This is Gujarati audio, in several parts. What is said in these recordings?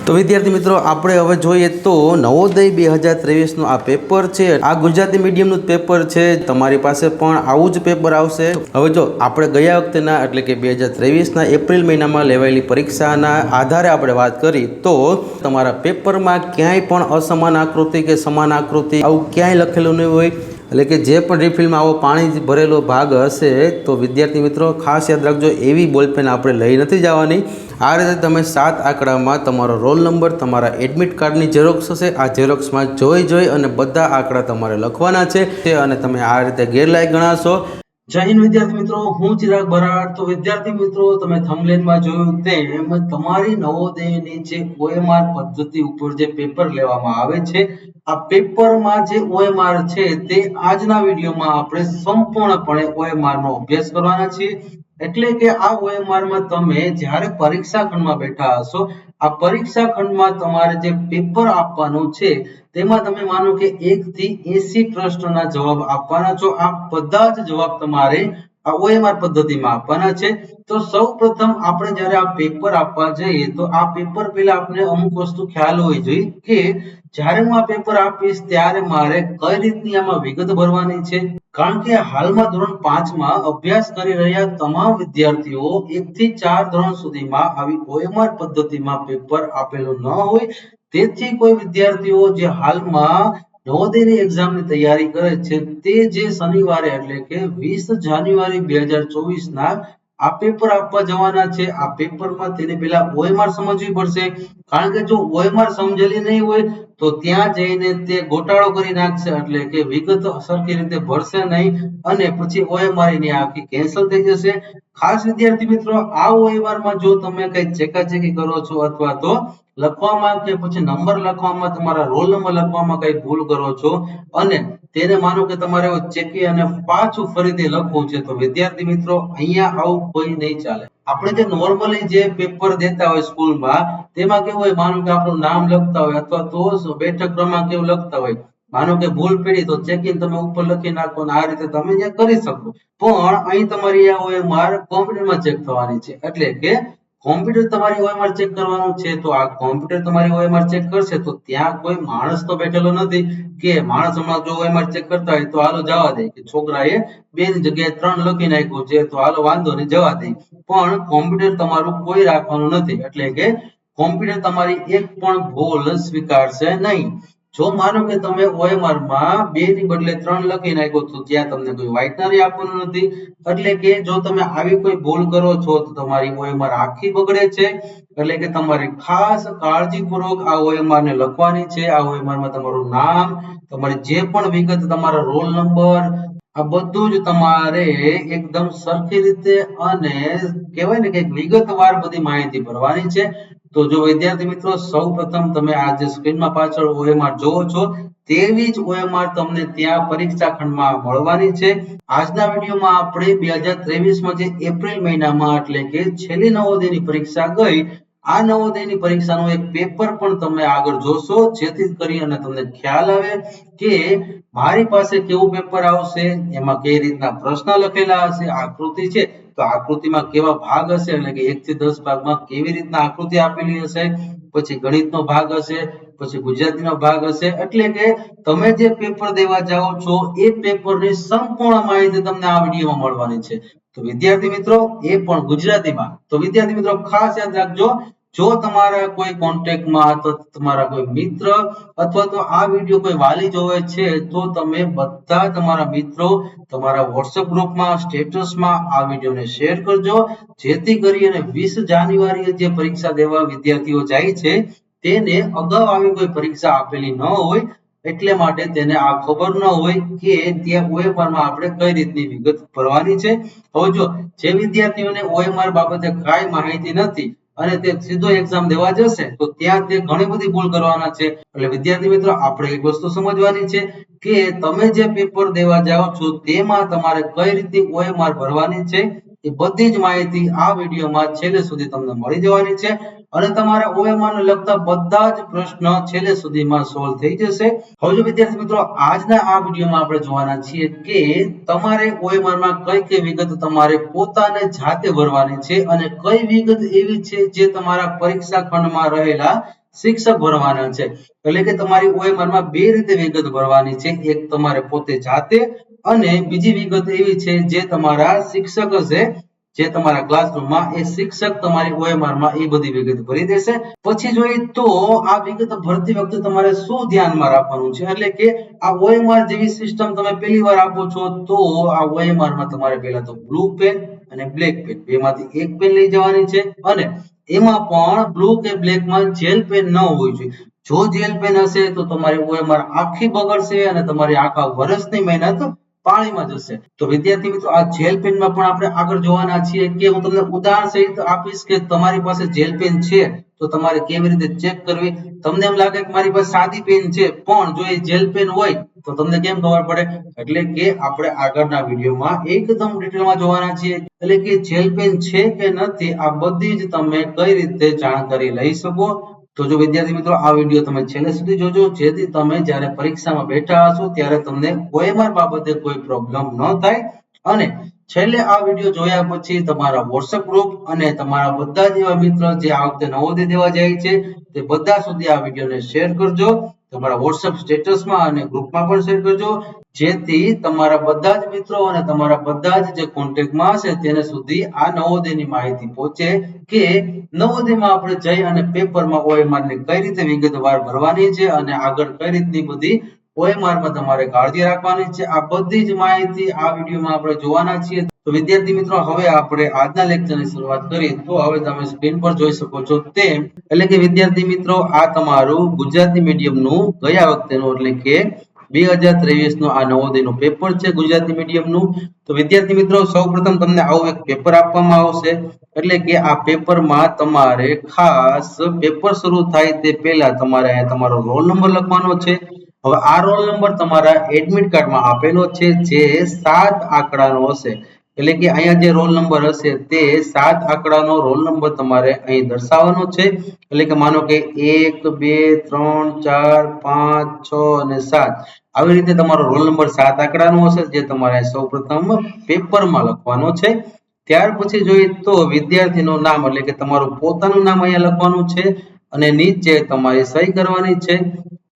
તો વિદ્યાર્થી મિત્રો આપણે હવે જોઈએ તો નવોદય 2023 નું આ પેપર છે। આ ગુજરાતી મીડિયમનું જ પેપર છે। તમારી પાસે પણ આવું જ પેપર આવશે। હવે જો આપણે ગયા વખતેના એટલે કે 2023ના એપ્રિલ મહિનામાં લેવાયેલી પરીક્ષાના આધારે આપણે વાત કરી તો તમારા પેપરમાં ક્યાંય પણ અસમાન આકૃતિ કે સમાન આકૃતિ આવું ક્યાંય લખેલું નહીં હોય। એટલે કે જે પણ રિફિલમાં આવો પાણી ભરેલો ભાગ હશે તો વિદ્યાર્થી મિત્રો ખાસ યાદ રાખજો, એવી બોલપેન આપણે લઈ નથી જવાની। આ રીતે તમે 7 આંકડામાં તમારો રોલ નંબર, તમારા એડમિટ કાર્ડની ઝેરોક્સ હશે, આ ઝેરોક્સમાં જોઈ અને બધા આંકડા તમારે લખવાના છે અને તમે આ રીતે ગેરલાયક ગણાશો। જય હિન્દ વિદ્યાર્થી મિત્રો, હું ચિરાગ બરાડ। તો વિદ્યાર્થી મિત્રો તમે થંબનેલમાં જોયું તેમ તમારી નવોદયની જે OMR પદ્ધતિ ઉપર જે પેપર લેવામાં આવે છે, આ પેપરમાં જે OMR છે તે આજના વિડીયોમાં આપણે સંપૂર્ણપણે OMR નો અભ્યાસ કરવાના છીએ। એટલે કે આ OMR માં તમે જ્યારે પરીક્ષા ખંડમાં બેઠા હશો, આ પરીક્ષા ખંડમાં તમારે જે પેપર આપવાનું છે તેમાં તમે માનો કે 1 થી 80 પ્રશ્નોના જવાબ આપવાના છો। આ બધા જ જવાબ તમારે આ OMR પદ્ધતિમાં આપવાના છે। તો સૌપ્રથમ આપણે જ્યારે આ પેપર આપવા જઈએ તો આ પેપર પહેલા આપણે અમુક વસ્તુ ખ્યાલ હોવી જોઈએ કે જ્યારે હું આ પેપર આપીશ ત્યારે મારે કઈ રીતની આમાં વિગત ભરવાની છે। કારણ કે હાલમાં ધોરણ 5માં અભ્યાસ કરી રહ્યા તમામ વિદ્યાર્થીઓ 1 થી 4 ધોરણ સુધીમાં આવી OMR પદ્ધતિમાં પેપર આપેલું ન હોય। તેથી કોઈ વિદ્યાર્થીઓ જે હાલમાં નવોદયની એક્ઝામની તૈયારી કરે છે તે જે શનિવારે એટલે કે 20 જાન્યુઆરી 2024ના આ પેપર આપવા જવાના છે, આ પેપરમાં તેને પહેલા OMR સમજવી પડશે। કારણ કે જો OMR સમજેલી નહીં હોય તો ત્યાં જઈને તે ગોટાળો કરી નાખશે, એટલે કે વિગત સરખી રીતે ભરશે નહીં અને પછી OMR ની આખી કેન્સલ થઈ જશે। ખાસ વિદ્યાર્થી મિત્રો, આ OMR માં જો તમે કઈ ચેકાચેકી કરો છો અથવા તો લખવામાં કે પછી નંબર લખવામાં, તમારા રોલ નંબર લખવામાં કઈ ભૂલ કરો છો અને તેને માનો કે તમારે ચેકી અને પાછું ફરીથી લખવું છે તો વિદ્યાર્થી મિત્રો અહીંયા આવું કોઈ નહીં ચાલે। આપણે જે નોર્મલી જે પેપર દેતા હોય સ્કૂલમાં તેમાં કેવું હોય, માનો કે આપણું નામ લખતા હોય અથવા તો બેઠક ક્રમાંક એવું લખતા હોય, માનો કે ભૂલ પડી તો ચેકિંગ તમે ઉપર લખી નાખો અને આ રીતે તમે જે કરી શકો। પણ અહીં તમારી આ OMR કોમ્પ્યુટરમાં ચેક થવાની છે, એટલે કે કોમ્પ્યુટર તમારી OMR ચેક કરવાનું છે। તો આ કોમ્પ્યુટર તમારી OMR ચેક કરશે તો ત્યાં કોઈ માણસ તો બેઠેલો નથી કે માણસ હમણાં જો OMR ચેક કરતા હોય તો હાલો જવા દે કે છોકરાએ 2 ની જગ્યાએ 3 લખી નાખ્યું છે તો હાલો વાંધો નહીં જવા દે। પણ કોમ્પ્યુટર તમારું કોઈ રાખવાનું નથી, એટલે કે કોમ્પ્યુટર તમારી એક પણ ભૂલ સ્વીકારશે નહીં। જો માનો કે તમે OMR માં 2 ની બદલે 3 લખી નાખ્યો તો ત્યાં તમને કોઈ વ્હાઇટનરી આપવાનું નથી। એટલે કે જો તમે આવી કોઈ ભૂલ કરો છો તો તમારી OMR આખી બગડે છે। એટલે કે તમારે ખાસ કાળજીપૂર્વક આ OMR ને લખવાની છે। આ OMR માં તમારું નામ, તમારી જે પણ વિગત, તમારો રોલ નંબર, આ બધું જ તમારે એકદમ સરખી રીતે અને કહેવાય ને કે વિગતવાર બધી માહિતી ભરવાની છે। તો જો વિદ્યાર્થી મિત્રો સૌપ્રથમ તમે આ જે સ્ક્રીનમાં પાછળ OMR જોવો છો તેવી જ OMR તમને ત્યાં પરીક્ષા ખંડમાં મળવાની છે। આજના વિડીયોમાં આપણે 2023માં જે એપ્રિલ મહિનામાં એટલે કે છેલ્લી નવોદયની પરીક્ષા ગઈ, આ નવોદયની પરીક્ષાનું એક પેપર પણ તમે આગળ જોશો, જેથી કરી અને તમને ખ્યાલ આવે કે મારી પાસે કેવું પેપર આવશે, એમાં કઈ રીતના પ્રશ્ન લખેલા હશે, આકૃતિ છે તો આકૃતિમાં કેવા ભાગ હશે, એટલે કે 1 થી 10 ભાગમાં કેવી રીતના આકૃતિ આપેલી હશે, પછી ગણિતનો ભાગ હશે, પછી ગુજરાતીનો ભાગ હશે। એટલે કે તમે જે પેપર દેવા જાઓ છો એ પેપરની સંપૂર્ણ માહિતી તમને આ વિડીયોમાં મળવાની છે। તો વિદ્યાર્થી મિત્રો એ પણ ગુજરાતીમાં। તો વિદ્યાર્થી મિત્રો ખાસ યાદ રાખજો, જો તમારા કોઈ કોન્ટેક્ટમાં અથવા તમારા કોઈ મિત્ર અથવા તો આ વિડીયો કોઈ વાલી જોવે છે તો તમે બધા તમારા મિત્રો તમારા WhatsApp ગ્રુપમાં, સ્ટેટસમાં આ વિડીયોને શેર કરજો, જેથી કરીને 20 જાન્યુઆરીએ જે પરીક્ષા દેવા વિદ્યાર્થીઓ જાય છે તેને અગાઉ આવી કોઈ પરીક્ષા આપેલી ન હોય, એટલે માટે તેને આ ખબર ન હોય કે ત્યાં OMR માં આપણે કઈ રીતની વિગત ભરવાની છે। હવે જો જે વિદ્યાર્થીઓને OMR બાબતે કાંઈ માહિતી નથી અને તે સીધો એક્ઝામ દેવા જશે તો ત્યાં તે ઘણી બધી ભૂલ કરવાના છે। એટલે વિદ્યાર્થી મિત્રો આપણે એક વસ્તુ સમજવાની છે કે તમે જે પેપર દેવા જાઓ છો તેમાં તમારે કઈ રીતે OMR ભરવાની છે એ બધી જ માહિતી આ વિડીયોમાં છેલ્લે સુધી તમને મળી જવાની છે અને તમારા OMR ને લગતા બધા જ પ્રશ્ન છેલ્લે સુધીમાં સોલ્વ થઈ જશે। હવે જો વિદ્યાર્થી મિત્રો આજના આ વિડીયોમાં આપણે જોવાના છીએ કે તમારે OMR માં કઈ વિગત તમારે પોતાને જાતે ભરવાની છે અને કઈ વિગત એવી છે જે તમારા પરીક્ષા ખંડમાં રહેલા શિક્ષક ભરવાના છે. એટલે કે તમારી OMR માં બે રીતે વિગત ભરવાની છે. એક તમારે પોતે જાતે અને બીજી વિગત એવી છે જે તમારા શિક્ષક હશે, જે તમારા ક્લાસરૂમમાં એ શિક્ષક તમારી OMR માં એ બધી વિગત ભરી દેશે. પછી જોઈએ તો આ વિગત ભરતી વખતે તમારે શું ધ્યાનમાં રાખવાનું છે, એટલે કે આ OMR જેવી સિસ્ટમ તમે પહેલી વાર આપો છો તો આ OMR માં તમારે પહેલા તો બ્લુ પેન અને બ્લેક પેન બેમાંથી એક પેન લઈ જવાની છે અને એમાં પણ બ્લુ કે બ્લેક માં જેલ પેન ન હોવી જોઈએ. જો જેલ પેન હશે તો તમારી OMR આખી બગડશે અને તમારી આખા વર્ષની મહેનત પાણીમાં જશે. તો વિદ્યાર્થી મિત્રો આ જેલ પેનમાં પણ આપણે આગળ જોવાના છીએ કે હું તમને ઉદાહરણ સહિત આપીશ કે તમારી પાસે જેલ પેન છે તો તમારે કેવી રીતે ચેક કરવી. તમને એમ લાગે કે મારી પાસે સાદી પેન છે પણ જો એ જેલ પેન હોય તો તમને કેમ ખબર પડે, એટલે કે આપણે આગળના વિડીયોમાં એકદમ ડિટેલમાં જોવાના છીએ. એટલે કે જેલ પેન છે કે નથી આ બધી જ તમે કઈ રીતે જાણકારી લઈ શકો. તો જો વિદ્યાર્થી મિત્રો આ વિડીયો તમે છેલ્લે સુધી જોજો, જેથી તમે જ્યારે પરીક્ષામાં બેઠા હશો ત્યારે તમને OMR બાબતે કોઈ પ્રોબ્લેમ ન થાય. અને છેલ્લે આ વિડીયો જોયા પછી તમારા WhatsApp ગ્રુપ અને તમારા બધા જ એવા મિત્રો જે આ વખતે નવોદય દેવા જાય છે તે બધા સુધી આ વિડીયોને શેર કરજો. તમારા WhatsApp સ્ટેટસમાં અને ગ્રુપમાં પણ શેર કરજો, જેથી તમારા બધા જ મિત્રો અને તમારા બધા જ જે કોન્ટેક્ટમાં હશે તેને સુધી આ નવોદયની માહિતી પહોંચે કે નવોદયમાં આપણે જઈ અને પેપરમાં OMR ને કઈ રીતે વિગતવાર ભરવાની છે અને આગળ કઈ રીતની બધી OMR માં તમારે કાળજી રાખવાની છે. આ બધી જ માહિતી આ વિડીયોમાં આપણે જોવાના છીએ. તો વિદ્યાર્થી મિત્રો હવે આપણે આજના લેક્ચરની શરૂઆત કરીએ. તો હવે તમે સ્ક્રીન પર જોઈ શકો છો તેમ, એટલે કે વિદ્યાર્થી મિત્રો આ તમારું ગુજરાતી મીડિયમનું ગયા વખતેનું એટલે કે 2023 નું આ નવોદયનું પેપર છે ગુજરાતી મીડિયમનું. તો વિદ્યાર્થી મિત્રો સૌપ્રથમ તમને આવું એક પેપર આપવામાં આવશે, એટલે કે આ પેપરમાં તમારે ખાસ પેપર શરૂ થાય તે પહેલા તમારે અહીંયા તમારો રોલ નંબર લખવાનો છે. હવે આ રોલ નંબર તમારા એડમિટ કાર્ડમાં આપેલો છે જે 7 આંકડાનો હશે. એટલે કે અહીંયા જે રોલ નંબર હશે તે 7 આંકડાનો રોલ નંબર તમારે અહીં દર્શાવવાનો છે. એટલે કે માનો કે 1 2 3 4 5 6 અને 7 આવી રીતે તમારો રોલ નંબર 7 આંકડાનો હશે જે તમારે સૌપ્રથમ પેપરમાં લખવાનો છે. ત્યાર પછી જોઈએ તો વિદ્યાર્થીનું નામ એટલે કે તમારું પોતાનું નામ અહીંયા લખવાનું છે અને નીચે તમારી સહી કરવાની છે.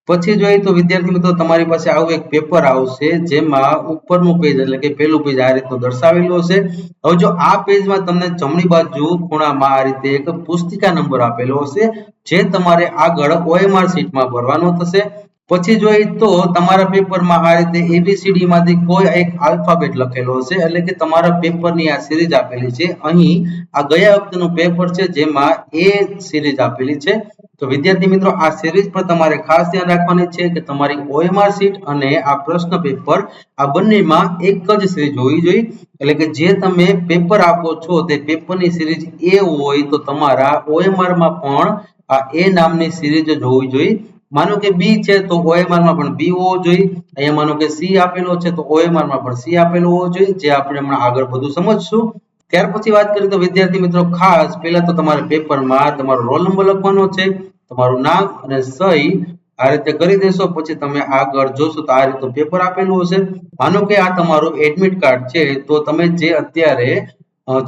પછી જોઈએ તો વિદ્યાર્થી મિત્રો તમારી પાસે આવું એક પેપર આવશે જેમાં ઉપરનું પેજ એટલે કે પહેલું પેજ આ રીતનું દર્શાવેલું હશે. હવે જો આ પેજમાં તમને જમણી બાજુ ખૂણામાં આ રીતે એક પુસ્તિકા નંબર આપેલો હશે જે તમારે આગળ OMR શીટમાં ભરવાનો થશે. પછી જોઈએ તો તમારા પેપરમાં આ રીતે ABCD માંથી કોઈ એક આલ્ફાબેટ લખેલો હશે, એટલે કે તમારા પેપરની આ સિરીઝ આપેલી છે. અહીં આ ગયા વખતેનું પેપર છે જેમાં A સિરીઝ આપેલી છે. તો વિદ્યાર્થી મિત્રો આ સિરીઝ પર તમારે ખાસ ધ્યાન રાખવાની છે કે તમારી OMR શીટ અને આ પ્રશ્ન પેપર આ બંનેમાં એક જ સિરીઝ હોવી જોઈએ. એટલે કે જે તમે પેપર આપો છો તે પેપરની સિરીઝ A હોય તો તમારા OMR માં પણ આ A નામની સિરીઝ જ હોવી જોઈએ. માનો કે B છે તો OMR માં પણ B હોવો જોઈએ. અહીંયા માનો કે C આપેલો છે તો OMR માં પણ C આપેલો હોવો જોઈએ, જે આપણે હમણાં આગળ બધું સમજશું. ત્યાર પછી વાત કરીએ તો વિદ્યાર્થી મિત્રો ખાસ પહેલા તો તમારે પેપરમાં તમારો રોલ નંબર લખવાનો છે, તમારું નામ અને સહી આ રીતે કરી દેશો. પછી તમે આગળ જોશો તો આ રીતનું પેપર આપેલું હશે. માનો કે આ તમારું એડમિટ કાર્ડ છે તો તમે જે અત્યારે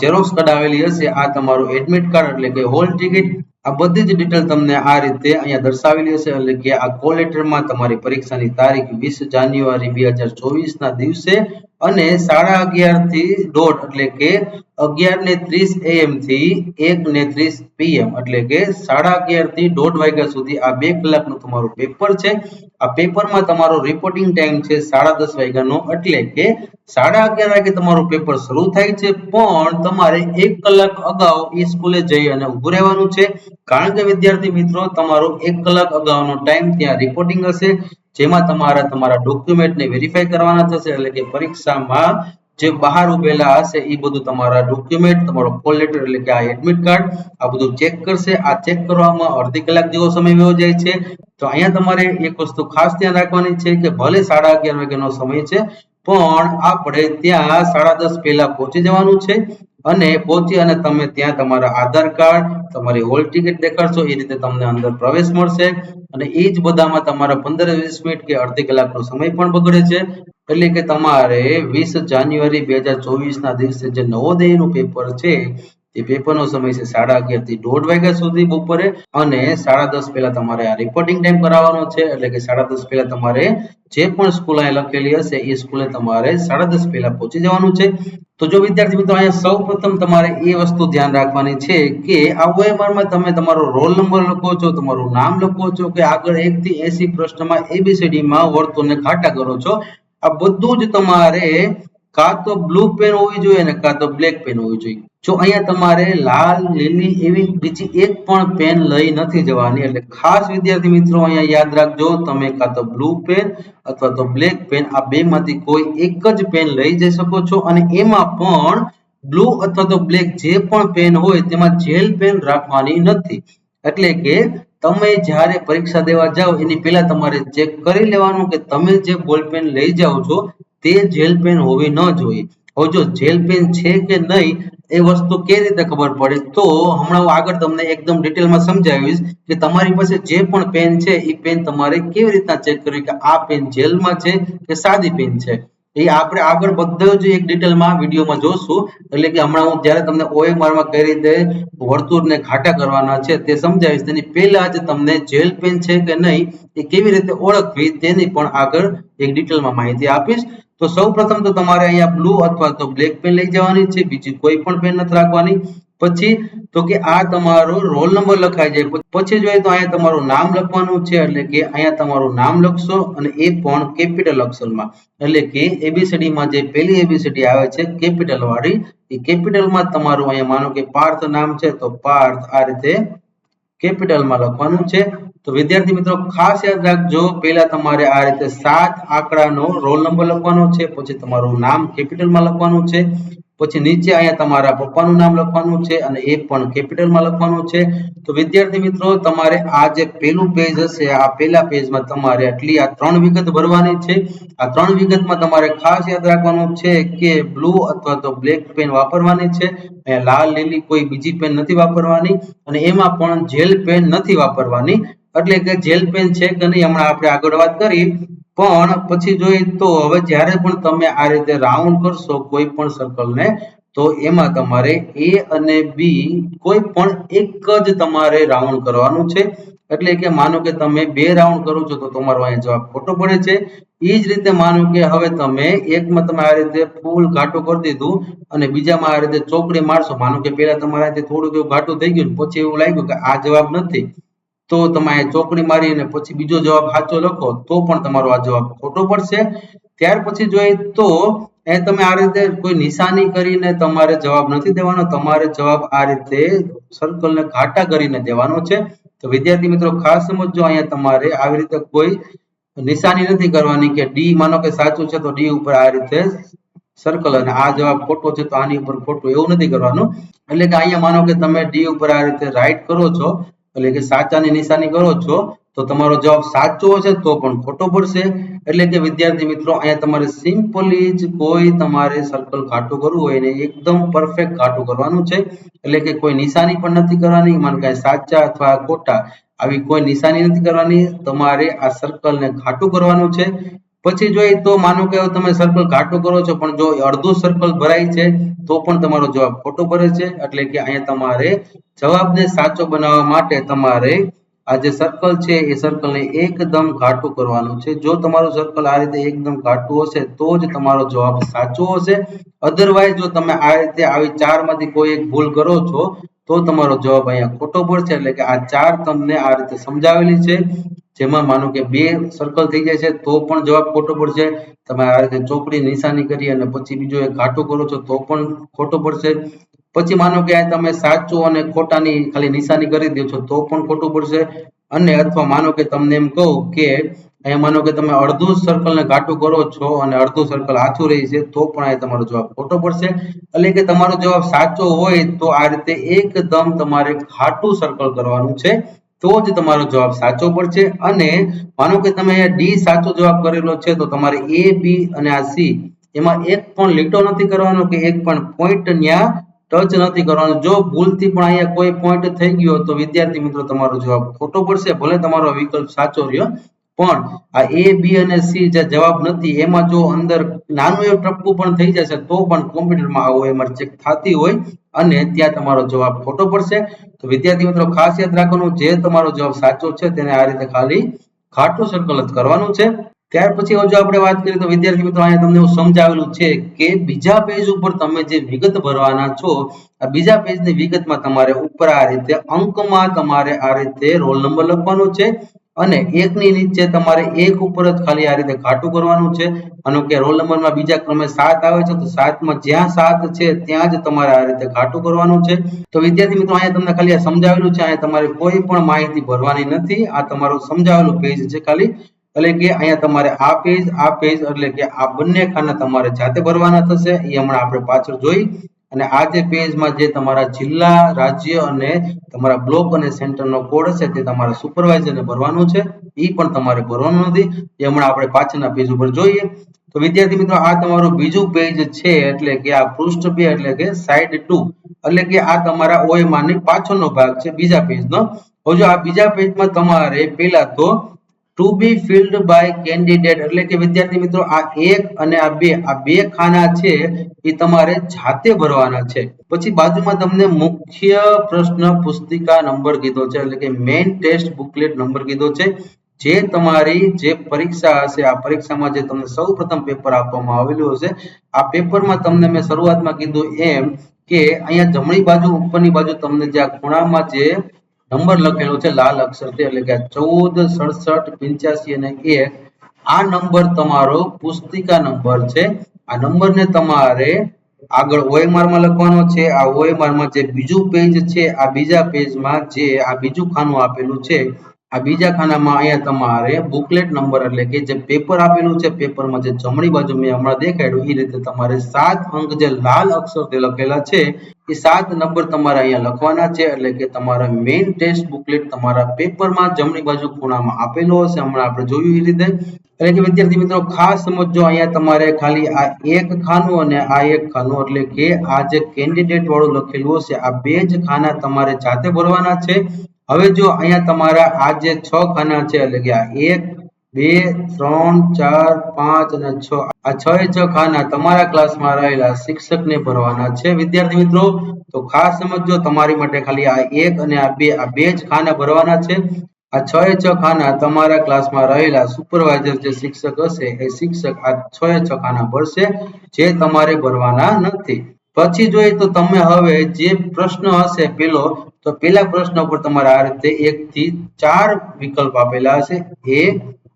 ઝેરોક્સ કઢાવેલી હશે આ તમારું એડમિટ કાર્ડ એટલે કે હોલ ટિકિટ. આ બધી જ ડિટેલ તમને આ રીતે અહીંયા દર્શાવેલી હશે. એટલે કે આ કોલ લેટરમાં તમારી પરીક્ષાની તારીખ 20 જાન્યુઆરી 2024 ના દિવસે અને 11:30 થી 1:30 એટલે કે 11:30 AM થી 1:30 PM એટલે કે 11:30 થી 1:30 વાગ્યા સુધી આ 2 કલાકનું તમારું પેપર છે. આ પેપરમાં તમારો રિપોર્ટિંગ ટાઈમ છે 10:30 વાગ્યાનો, એટલે કે 11:30 વાગે તમારું પેપર શરૂ થાય છે પણ તમારે 1 કલાક અગાઉ એ સ્કૂલે જઈ અને ઊભું રહેવાનું છે. કારણ કે વિદ્યાર્થી મિત્રો તમારો 1 કલાક અગાઉનો ટાઈમ ત્યાં રિપોર્ટિંગ હશે જેમાં તમારા ડોક્યુમેન્ટને વેરીફાઈ કરવાના થશે. એટલે કે પરીક્ષામાં જે બહાર ઉભેલા હશે એ બધું તમારા ડોક્યુમેન્ટ, તમારો કોલ લેટર એટલે કે આ એડમિટ કાર્ડ આ બધું ચેક કરશે. આ ચેક કરવામાં અડધી કલાક જેવો સમય વયો જાય છે. તો અહીંયા તમારે એક વસ્તુ ખાસ ધ્યાન રાખવાની છે કે ભલે 11:30 વાગ્યાનો સમય છે પણ આપણે ત્યાં 10:30 પહેલા પહોંચી જવાનું છે અને પહોંચી અને તમે ત્યાં તમારા આધાર કાર્ડ, તમારી હોલ ટિકિટ દેખાડશો એ રીતે તમને અંદર પ્રવેશ મળશે. અને એ જ બધામાં તમારા 15-20 મિનિટ કે અડધી કલાકનો સમય પણ બગડે છે. એટલે કે તમારે 20 જાન્યુઆરી 2024 ના દિવસે જે નવોદયનું પેપર છે તે પેપરનો સમય છે 11:30 થી 1:30 વાગ્યા સુધી બપોરે, અને 10:30 પહેલા તમારે આ રિપોર્ટિંગ ટાઈમ કરાવવાનો છે, એટલે કે 10:30 પહેલા તમારે જે પણ સ્કૂલ અહીંયા લખેલી હશે એ સ્કૂલે તમારે 10:30 પહેલા પહોંચી જવાનું છે. તો જો વિદ્યાર્થી મિત્રો અહીંયા સૌપ્રથમ તમારે એ વસ્તુ ધ્યાન રાખવાની છે કે આ OMR માં તમે તમારો રોલ નંબર લખો છો, તમારું નામ લખો છો, કે આગળ 1 થી 80 પ્રશ્નમાં ABCD માં વર્તુળને ઘાટા કરો છો, આ બધું જ તમારે કાં તો બ્લુ પેન હોવી જોઈએ અને કાં તો બ્લેક પેન હોવી જોઈએ. જો અહીંયા તમારે લાલ, લીલી એવી બીજી એક પણ પેન લઈ નથી જવાની, એટલે ખાસ વિદ્યાર્થી મિત્રો અહીંયા યાદ રાખજો, તમે કાં તો બ્લુ પેન અથવા તો બ્લેક પેન આ બેમાંથી કોઈ એક જ પેન લઈ જઈ શકો છો, અને એમાં પણ બ્લુ અથવા તો બ્લેક જે પણ પેન હોય તેમાં જેલ પેન રાખવાની નથી. એટલે કે તમે જ્યારે પરીક્ષા દેવા જાઓ એની પહેલા તમારે ચેક કરી લેવાનું કે તમે જે બોલ પેન લઈ જાઓ છો તે જેલ પેન હોવી ન જોઈએ. હવે જો જેલ પેન છે કે નહીં એ વસ્તુ કેવી રીતે ખબર પડે, તો હમણાં હું આગળ તમને એકદમ ડિટેલમાં સમજાવીશ કે તમારી પાસે જે પણ પેન છે એ પેન તમારે કેવી રીતના ચેક કરવી કે આ પેન જેલમાં છે કે સાદી પેન છે, એ આપણે આગળ બધું જ એક ડિટેલમાં વિડીયોમાં જોશું. એટલે કે હમણાં હું જ્યારે તમને OMR માં કઈ રીતે વર્તુળને ઘાટા કરવાના છે તે સમજાવીશ, તેની પહેલા જ તમને જેલ પેન છે કે નહીં એ કેવી રીતે ઓળખવી તેની પણ આગળ એક ડિટેલમાં માહિતી આપીશ. તો સૌપ્રથમ તો તમારે અહીંયા બ્લુ અથવા તો બ્લેક પેન લઈ જવાની છે, બીજી કોઈ પણ પેન નથી રાખવાની. પછી તો કે આ તમારો રોલ નંબર લખાઈ જાય, પછી જોઈએ તો અહીંયા તમારું નામ લખવાનું છે, એટલે કે અહીંયા તમારું નામ લખશો અને એ પણ કેપિટલ અક્ષરમાં, એટલે કે ABCD માં જે પહેલી ABCD આવે છે કેપિટલ વાળી એ કેપિટલમાં તમારું અહીંયા માનો કે પાર્થ નામ છે તો પાર્થ આ રીતે કેપિટલમાં લખવાનું છે. તો વિદ્યાર્થી મિત્રો ખાસ યાદ રાખજો, પહેલા તમારે આ રીતે 7 આંકડાનો રોલ નંબર લખવાનો છે, પછી તમારું નામ કેપિટલમાં લખવાનું છે, પછી નીચે અહીંયા તમારા પપ્પાનું નામ લખવાનું છે અને એ પણ કેપિટલમાં લખવાનું છે. તો વિદ્યાર્થી મિત્રો તમારે આ જે પહેલું પેજ હશે આ પહેલા પેજમાં તમારે આટલી આ 3 વિગત ભરવાની છે. આ 3 વિગતમાં તમારે ખાસ યાદ રાખવાનું છે કે બ્લુ અથવા તો બ્લેક પેન વાપરવાની છે, અહીંયા લાલ, લીલી કોઈ બીજી પેન નથી વાપરવાની, અને એમાં પણ જેલ પેન નથી વાપરવાની. એટલે કે જેલ પેન છે કે નહીં હમણાં આપણે આગળ વાત કરી, પણ પછી જોઈએ તો હવે જ્યારે પણ તમે આ રીતે રાઉન્ડ કરશો કોઈ પણ સર્કલને તો એમાં તમારે A અને B કોઈ પણ એક જ તમારે રાઉન્ડ કરવાનું છે. એટલે કે માનો કે તમે 2 રાઉન્ડ કરો છો તો તમારો અહીંયા જવાબ ખોટો પડે છે. એ જ રીતે માનો કે હવે તમે એકમાં તમે આ રીતે ફૂલ ઘાટું કરી દીધું અને બીજામાં આ રીતે ચોકડી મારશો, માનો કે પહેલા તમારાથી થોડુંક એવું ઘાટું થઈ ગયું પછી એવું લાગ્યું કે આ જવાબ નથી, તો તમે ચોકડી મારી અને પછી બીજો જવાબ સાચો લખો તો પણ તમારો આ જવાબ ખોટો પડશે. ત્યાર પછી જોઈએ તો એ તમે આ રીતે કોઈ નિશાની કરીને તમારે જવાબ નથી દેવાનો, તમારે જવાબ આ રીતે સર્કલને ઘાટા કરીને દેવાનો છે. તો વિદ્યાર્થી મિત્રો ખાસ સમજજો, અહીંયા તમારે આવી રીતે કોઈ નિશાની નથી કરવાની કે ડી માનો કે સાચું છે તો ડી ઉપર આ રીતે સર્કલ અને આ જવાબ ખોટો છે તો આની ઉપર ખોટું, એવું નથી કરવાનું. એટલે કે અહીંયા માનો કે તમે ડી ઉપર આ રીતે રાઈટ કરો છો, એટલે કે સાચાની નિશાની કરો છો તો તમારો જવાબ સાચો હશે તો પણ ખોટો પડશે. એટલે કે વિદ્યાર્થી મિત્રો અહીંયા તમારે સિમ્પલી જ કોઈ તમારે સર્કલ ઘાટું કરવું હોય ને એકદમ પરફેક્ટ ઘાટું કરવાનું છે. એટલે કે કોઈ નિશાની પણ નથી કરવાની, માનો કે સાચા અથવા ખોટા આવી કોઈ નિશાની નથી કરવાની, તમારે આ સર્કલને ઘાટું કરવાનું છે. પછી જોઈએ તો માનો કે તમે સર્કલ ઘાટું કરો છો પણ જો અડધું સર્કલ ભરાય છે તો પણ તમારો જવાબ ખોટો પડે છે. એટલે કે અહીંયા તમારે જવાબને સાચો બનાવવા માટે તમારે આ જે સર્કલ છે એ સર્કલને એકદમ ઘાટું કરવાનું છે. જો તમારું સર્કલ આ રીતે એકદમ ઘાટું હશે તો જ તમારો જવાબ સાચો હશે. અધરવાઇઝ જો તમે આ રીતે આવી 4 માંથી કોઈ એક ભૂલ કરો છો તો તમારો જવાબ અહીંયા ખોટો પડશે. એટલે કે આ 4 તમને આ રીતે સમજાવેલી છે, જેમાં માનો કે 2 સર્કલ થઈ જાય છે તો પણ જવાબ ખોટો પડશે. તમે આ રીતે ચોકડી નિશાની કરી અને પછી બીજો એક ઘાટું કરો છો તો પણ ખોટો પડશે. પછી માનો કે આ તમે સાચું અને ખોટાની ખાલી નિશાની કરી દો છો તો પણ ખોટું પડશે. અને અથવા માનો કે તમને એમ કહું કે અહીંયા માનો કે તમે અડધું સર્કલને ઘાટું કરો છો અને અડધું સર્કલ આછું રહી છે તો પણ આ તમારો જવાબ ખોટો પડશે. એટલે કે તમારો જવાબ સાચો હોય તો આ રીતે એકદમ તમારે ઘાટું સર્કલ કરવાનું છે તો જ તમારો જવાબ સાચો પડશે. અને માનો કે તમે અહીંયા ડી સાચો જવાબ કરેલો છે તો તમારે A, B અને આ C એમાં એક પણ લીટો નથી કરવાનો કે એક પણ પોઈન્ટ ન્યા ટચ નથી કરવાનો. જો ભૂલથી પણ અહીંયા કોઈ પોઈન્ટ થઈ ગયો તો વિદ્યાર્થી મિત્રો તમારો જવાબ ખોટો પડશે, ભલે તમારો વિકલ્પ સાચો રહ્યો પણ આ A, B અને C જે જવાબ નથી એમાં જો અંદર નાનું એવું ટપકું પણ થઈ જશે તો પણ કોમ્પ્યુટરમાં આવું એમાં ચેક થતી હોય અને ત્યાં તમારો જવાબ ખોટો પડશે. તો વિદ્યાર્થી મિત્રો ખાસ યાદ રાખવાનું, જે તમારો જવાબ સાચો છે તેને આ રીતે ખાલી ખાટું સર્કલ જ કરવાનું છે. ત્યાર પછી જો આપણે વાત કરીએ તો વિદ્યાર્થી મિત્રો અહીંયા તમને એવું સમજાવેલું છે કે બીજા પેજ ઉપર તમે જે વિગત ભરવાના છો, આ બીજા પેજની વિગતમાં તમારે ઉપર આ રીતે અંકમાં તમારે આ રીતે રોલ નંબર લખવાનો છે અને એકની નીચે તમારે એક ઉપર જ ખાલી આ રીતે ખાટું કરવાનું છે. અને કે રોલ નંબરમાં બીજા ક્રમે 7 આવે છે તો 7 માં જ્યાં 7 છે ત્યાં જ તમારે આ રીતે ખાટું કરવાનું છે. તો વિદ્યાર્થી મિત્રો અહીંયા તમને ખાલી આ સમજાવેલું છે, અહીંયા તમારે કોઈ પણ માહિતી ભરવાની નથી. આ તમારું સમજાવેલું પેજ છે ખાલી, એટલે કે અહીંયા તમારે આ પેજ એટલે કે આ બંને ખાના તમારે જાતે ભરવાના થશે. એ હમણાં આપણે પાછળ જોઈ. અને આ જે પેજમાં જે તમારા જિલ્લા, રાજ્ય અને તમારા બ્લોક અને સેન્ટરનો કોડ હશે તે તમારા સુપરવાઇઝરને ભરવાનું છે. એ પણ તમારે ભરવાનું નથી, એ હમણાં આપણે પાછળના પેજ ઉપર જોઈએ. તો વિદ્યાર્થી મિત્રો આ તમારું બીજું પેજ છે, એટલે કે આ પૃષ્ઠ 2 એટલે કે સાઇડ 2, એટલે કે આ તમારા OMR ની પાછળનો ભાગ છે બીજા પેજનો. હવે જો આ બીજા પેજમાં તમારે પહેલા તો to be filled by candidate એટલે કે વિદ્યાર્થી મિત્રો આ 1 અને આ બે ખાના છે એ તમારે જાતે ભરવાના છે. પછી બાજુમાં તમને મુખ્ય પ્રશ્ન પુસ્તિકા નંબર કીધો છે, એટલે કે મેઇન ટેસ્ટ બુકલેટ નંબર કીધો છે. જે તમારી જે પરીક્ષા હશે, આ પરીક્ષામાં જે તમને સૌપ્રથમ પેપર આપવામાં આવેલું હશે, આ પેપરમાં તમને મેં શરૂઆતમાં કીધું એમ કે અહીંયા જમણી બાજુ ઉપરની બાજુ તમને જે આ ખૂણામાં જે નંબર લખેલો છે લાલ અક્ષરથી, એટલે કે 14, 67, 85 અને 1, આ નંબર તમારો પુસ્તિકા નંબર છે. આ નંબરને તમારે આગળ OMR માં લખવાનો છે. આ OMR માં જે બીજું પેજ છે, આ બીજા પેજમાં જે આ બીજું ખાનું આપેલું છે, આ બીજા ખાનામાં અહીંયા તમારે બુકલેટ નંબર એટલે કે જે પેપર આપેલું છે, પેપરમાં જે જમણી બાજુ મેં હમણાં દેખાડ્યું એ રીતે તમારે 7 અંક જે લાલ અક્ષરથી લખેલા છે એ 7 નંબર તમારે અહીંયા લખવાના છે. એટલે કે તમારા મેઇન ટેસ્ટ બુકલેટ તમારા પેપરમાં જમણી બાજુ ખૂણામાં આપેલો હશે, હમણાં આપણે જોયું એ રીતે. એટલે કે વિદ્યાર્થી મિત્રો ખાસ સમજો, અહીંયા તમારે ખાલી આ એક ખાનું અને આ એક ખાનું, એટલે કે આ જે કેન્ડિડેટ વાળું લખેલું હશે આ બે જ ખાના તમારે જાતે ભરવાના છે. હવે જો અહીંયા તમારા આ જે 6 ખાના છે, એટલે કે આ 1, 2, 3, 4, 5 અને 6, આ 6 ખાના તમારા ક્લાસમાં રહેલા શિક્ષકને ભરવાના છે. વિદ્યાર્થી મિત્રો તો ખાસ સમજો, તમારી માટે ખાલી આ 1 અને આ બે જ ખાના ભરવાના છે. આ 6 ખાના તમારા ક્લાસમાં રહેલા સુપરવાઇઝર જે શિક્ષક હશે એ શિક્ષક આ 6 ખાના ભરશે, જે તમારે ભરવાના નથી. પછી જોઈએ તો તમે હવે જે પ્રશ્ન હશે પેલો, તો પેલા પ્રશ્ન ઉપર તમારે આ રીતે 1 થી 4 વિકલ્પ આપેલા હશે, A,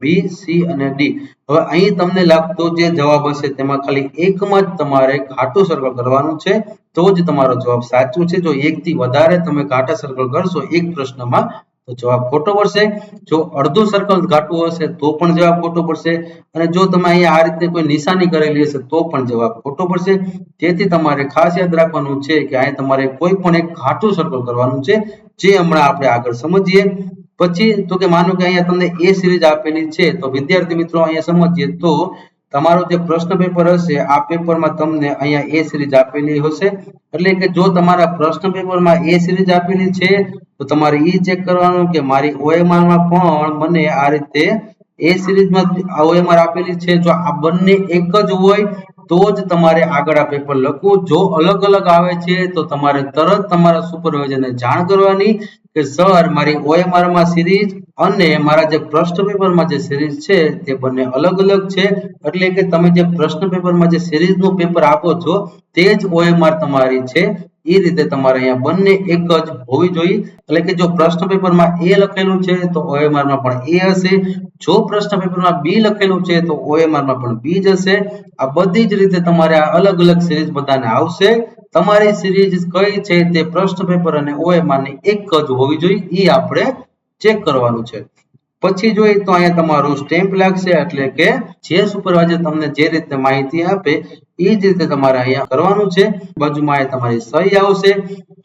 B, C અને D. હવે અહીં તમને લાગતો જે જવાબ હશે તેમાં ખાલી એકમાં જ તમારે ઘાટું સર્કલ કરવાનું છે, તો જ તમારો જવાબ સાચો છે. જો 1 થી વધારે તમે ઘાટા સર્કલ કરશો એક પ્રશ્નમાં તો જવાબ ખોટો પડશે. જો અડધું સર્કલ ઘાટું હશે તો પણ જવાબ ખોટો પડશે, અને જો તમે અહીંયા આ રીતે કોઈ નિશાની કરેલી હશે તો પણ જવાબ ખોટો પડશે. તેથી તમારે ખાસ યાદ રાખવાનું છે કે અહીંયા તમારે કોઈ પણ એક ઘાટું સર્કલ કરવાનું છે, જે હમણાં આપણે આગળ સમજીએ. પછી તો કે માનો કે અહીંયા તમને એ સિરીઝ આપેલી છે, તો વિદ્યાર્થી મિત્રો અહીંયા સમજીએ તો તમારો જે પ્રશ્ન પેપર હશે આ પેપરમાં તમને અહીંયા એ સિરીઝ આપેલી હશે. એટલે કે જો તમારા પ્રશ્ન પેપરમાં એ સિરીઝ આપેલી છે તો તમારે એ ચેક કરવાનું કે મારી OMR માં પણ મને આ રીતે એ સિરીઝમાં OMR આપેલી છે. જો આ બંને એક જ હોય તો જ તમારે આગળ આ પેપર લખવું. જો અલગ અલગ આવે છે તો તમારે તરત તમારા સુપરવાઇઝરને જાણ કરવાની કે સર મારી OMR માં સિરીઝ અને મારા જે પ્રશ્ન પેપરમાં જે સિરીઝ છે તે બંને અલગ અલગ છે. એટલે કે તમે જે પ્રશ્ન પેપરમાં જે સિરીઝનું પેપર આપો છો તે જ OMR તમારી છે. એ રીતે તમારે અહીંયા બંને એક જ હોવી જોઈએ. એટલે કે જો પ્રશ્ન પેપરમાં A લખેલું છે તો OMR માં પણ A હશે. જો પ્રશ્ન પેપરમાં B લખેલું છે તો OMR માં પણ B જ હશે. આ બધી જ રીતે તમારે આ અલગ અલગ સિરીઝ બધાને આવશે. તમારી સિરીઝ કઈ છે તે પ્રશ્ન પેપર અને OMR ની એક જ હોવી જોઈએ, એ આપણે ચેક કરવાનું છે. પછી જોઈએ તો અહીંયા તમારું સ્ટેમ્પ લાગશે, એટલે કે જે સુપરવાઇઝર તમને જે રીતે માહિતી આપે એ જ રીતે તમારે અહીંયા કરવાનું છે. બાજુમાં અહીંયા તમારી સહી આવશે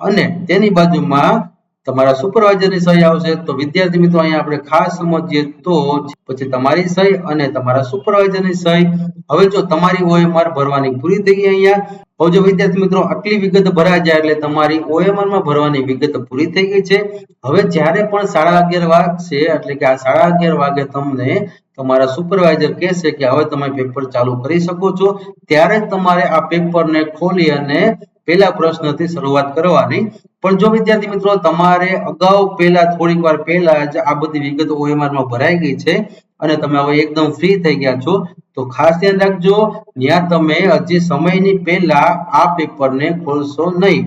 અને તેની બાજુમાં તમારા સુપરવાઇઝરની સહી આવશે. તો વિદ્યાર્થી મિત્રો અહીંયા આપણે ખાસ સમજીએ તો પછી તમારી સહી અને તમારા સુપરવાઇઝરની સહી. હવે જો તમારી OMR ભરવાની પૂરી થઈ ગઈ અહીંયા. હવે જો વિદ્યાર્થી મિત્રો આટલી વિગત ભરાઈ જાય એટલે તમારી OMR માં ભરવાની વિગત પૂરી થઈ ગઈ છે. હવે જ્યારે પણ 11:30 વાગશે, એટલે કે આ 11:30 વાગે તમને તમારા સુપરવાઇઝર કહેશે કે હવે તમે પેપર ચાલુ કરી શકો છો, ત્યારે તમારે આ પેપરને ખોલી અને પહેલા પ્રશ્નથી શરૂઆત કરવાની। પણ જો વિદ્યાર્થી મિત્રો તમારે અગાઉ પહેલા થોડીક વાર પહેલા જ આ બધી વિગતો OMR માં ભરાઈ ગઈ છે અને તમે હવે એકદમ ફ્રી થઈ ગયા છો તો ખાસ ધ્યાન રાખજો ત્યાં તમે હજી સમયની પહેલા આ પેપરને ખોલશો નહીં।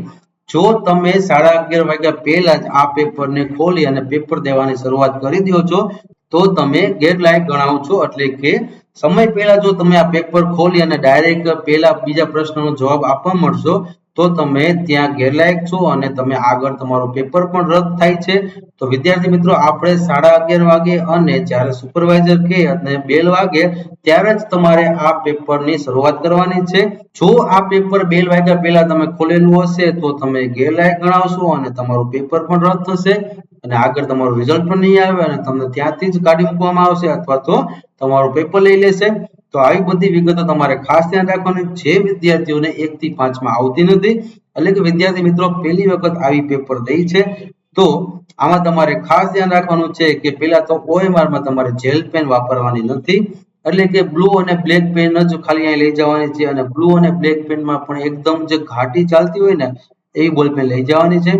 જો તમે 11:30 વાગ્યા પહેલા જ આ પેપરને ખોલી અને પેપર દેવાની શરૂઆત કરી દો છો તો તમે ગેરલાયક ગણાવો છો। એટલે કે સમય પહેલા જો તમે આ પેપર ખોલી અને ડાયરેક્ટ પહેલા બીજા પ્રશ્નનો જવાબ આપવા મળશો તો તમે ત્યાં ગેરલાયક છો અને તમે આગળ તમારો પેપર પણ રદ થાય છે। તો વિદ્યાર્થી મિત્રો આપણે 11:30 વાગે અને જ્યારે સુપરવાઇઝર કહે અને બેલ વાગે ત્યારે જ તમારે આ પેપરની શરૂઆત કરવાની છે। જો આ પેપર બેલ વાગ્યા પહેલા તમે ખોલેલું હશે તો તમે ગેરલાયક ગણાવશો અને તમારું પેપર પણ રદ થશે અને આગળ તમારું રિઝલ્ટ પણ નહીં આવે અને તમને ત્યાંથી જ કાઢી મૂકવામાં આવશે અથવા તો તમારું પેપર લઈ લેશે। તો આવી બધી વિગતો તમારે ખાસ ધ્યાન રાખવાની જે વિદ્યાર્થીઓને 1 થી 5 માં આવતી નથી એટલે કે વિદ્યાર્થી મિત્રો પહેલી વખત આવી પેપર દઈ છે તો આમાં તમારે ખાસ ધ્યાન રાખવાનું છે કે પહેલા તો OMR માં તમારે જેલ પેન વાપરવાની નથી એટલે કે બ્લુ અને બ્લેક પેન જ ખાલી અહીં લઈ જવાની છે અને બ્લુ અને બ્લેક પેનમાં પણ એકદમ જે ઘાટી ચાલતી હોય ને એવી બોલ પેન લઈ જવાની છે।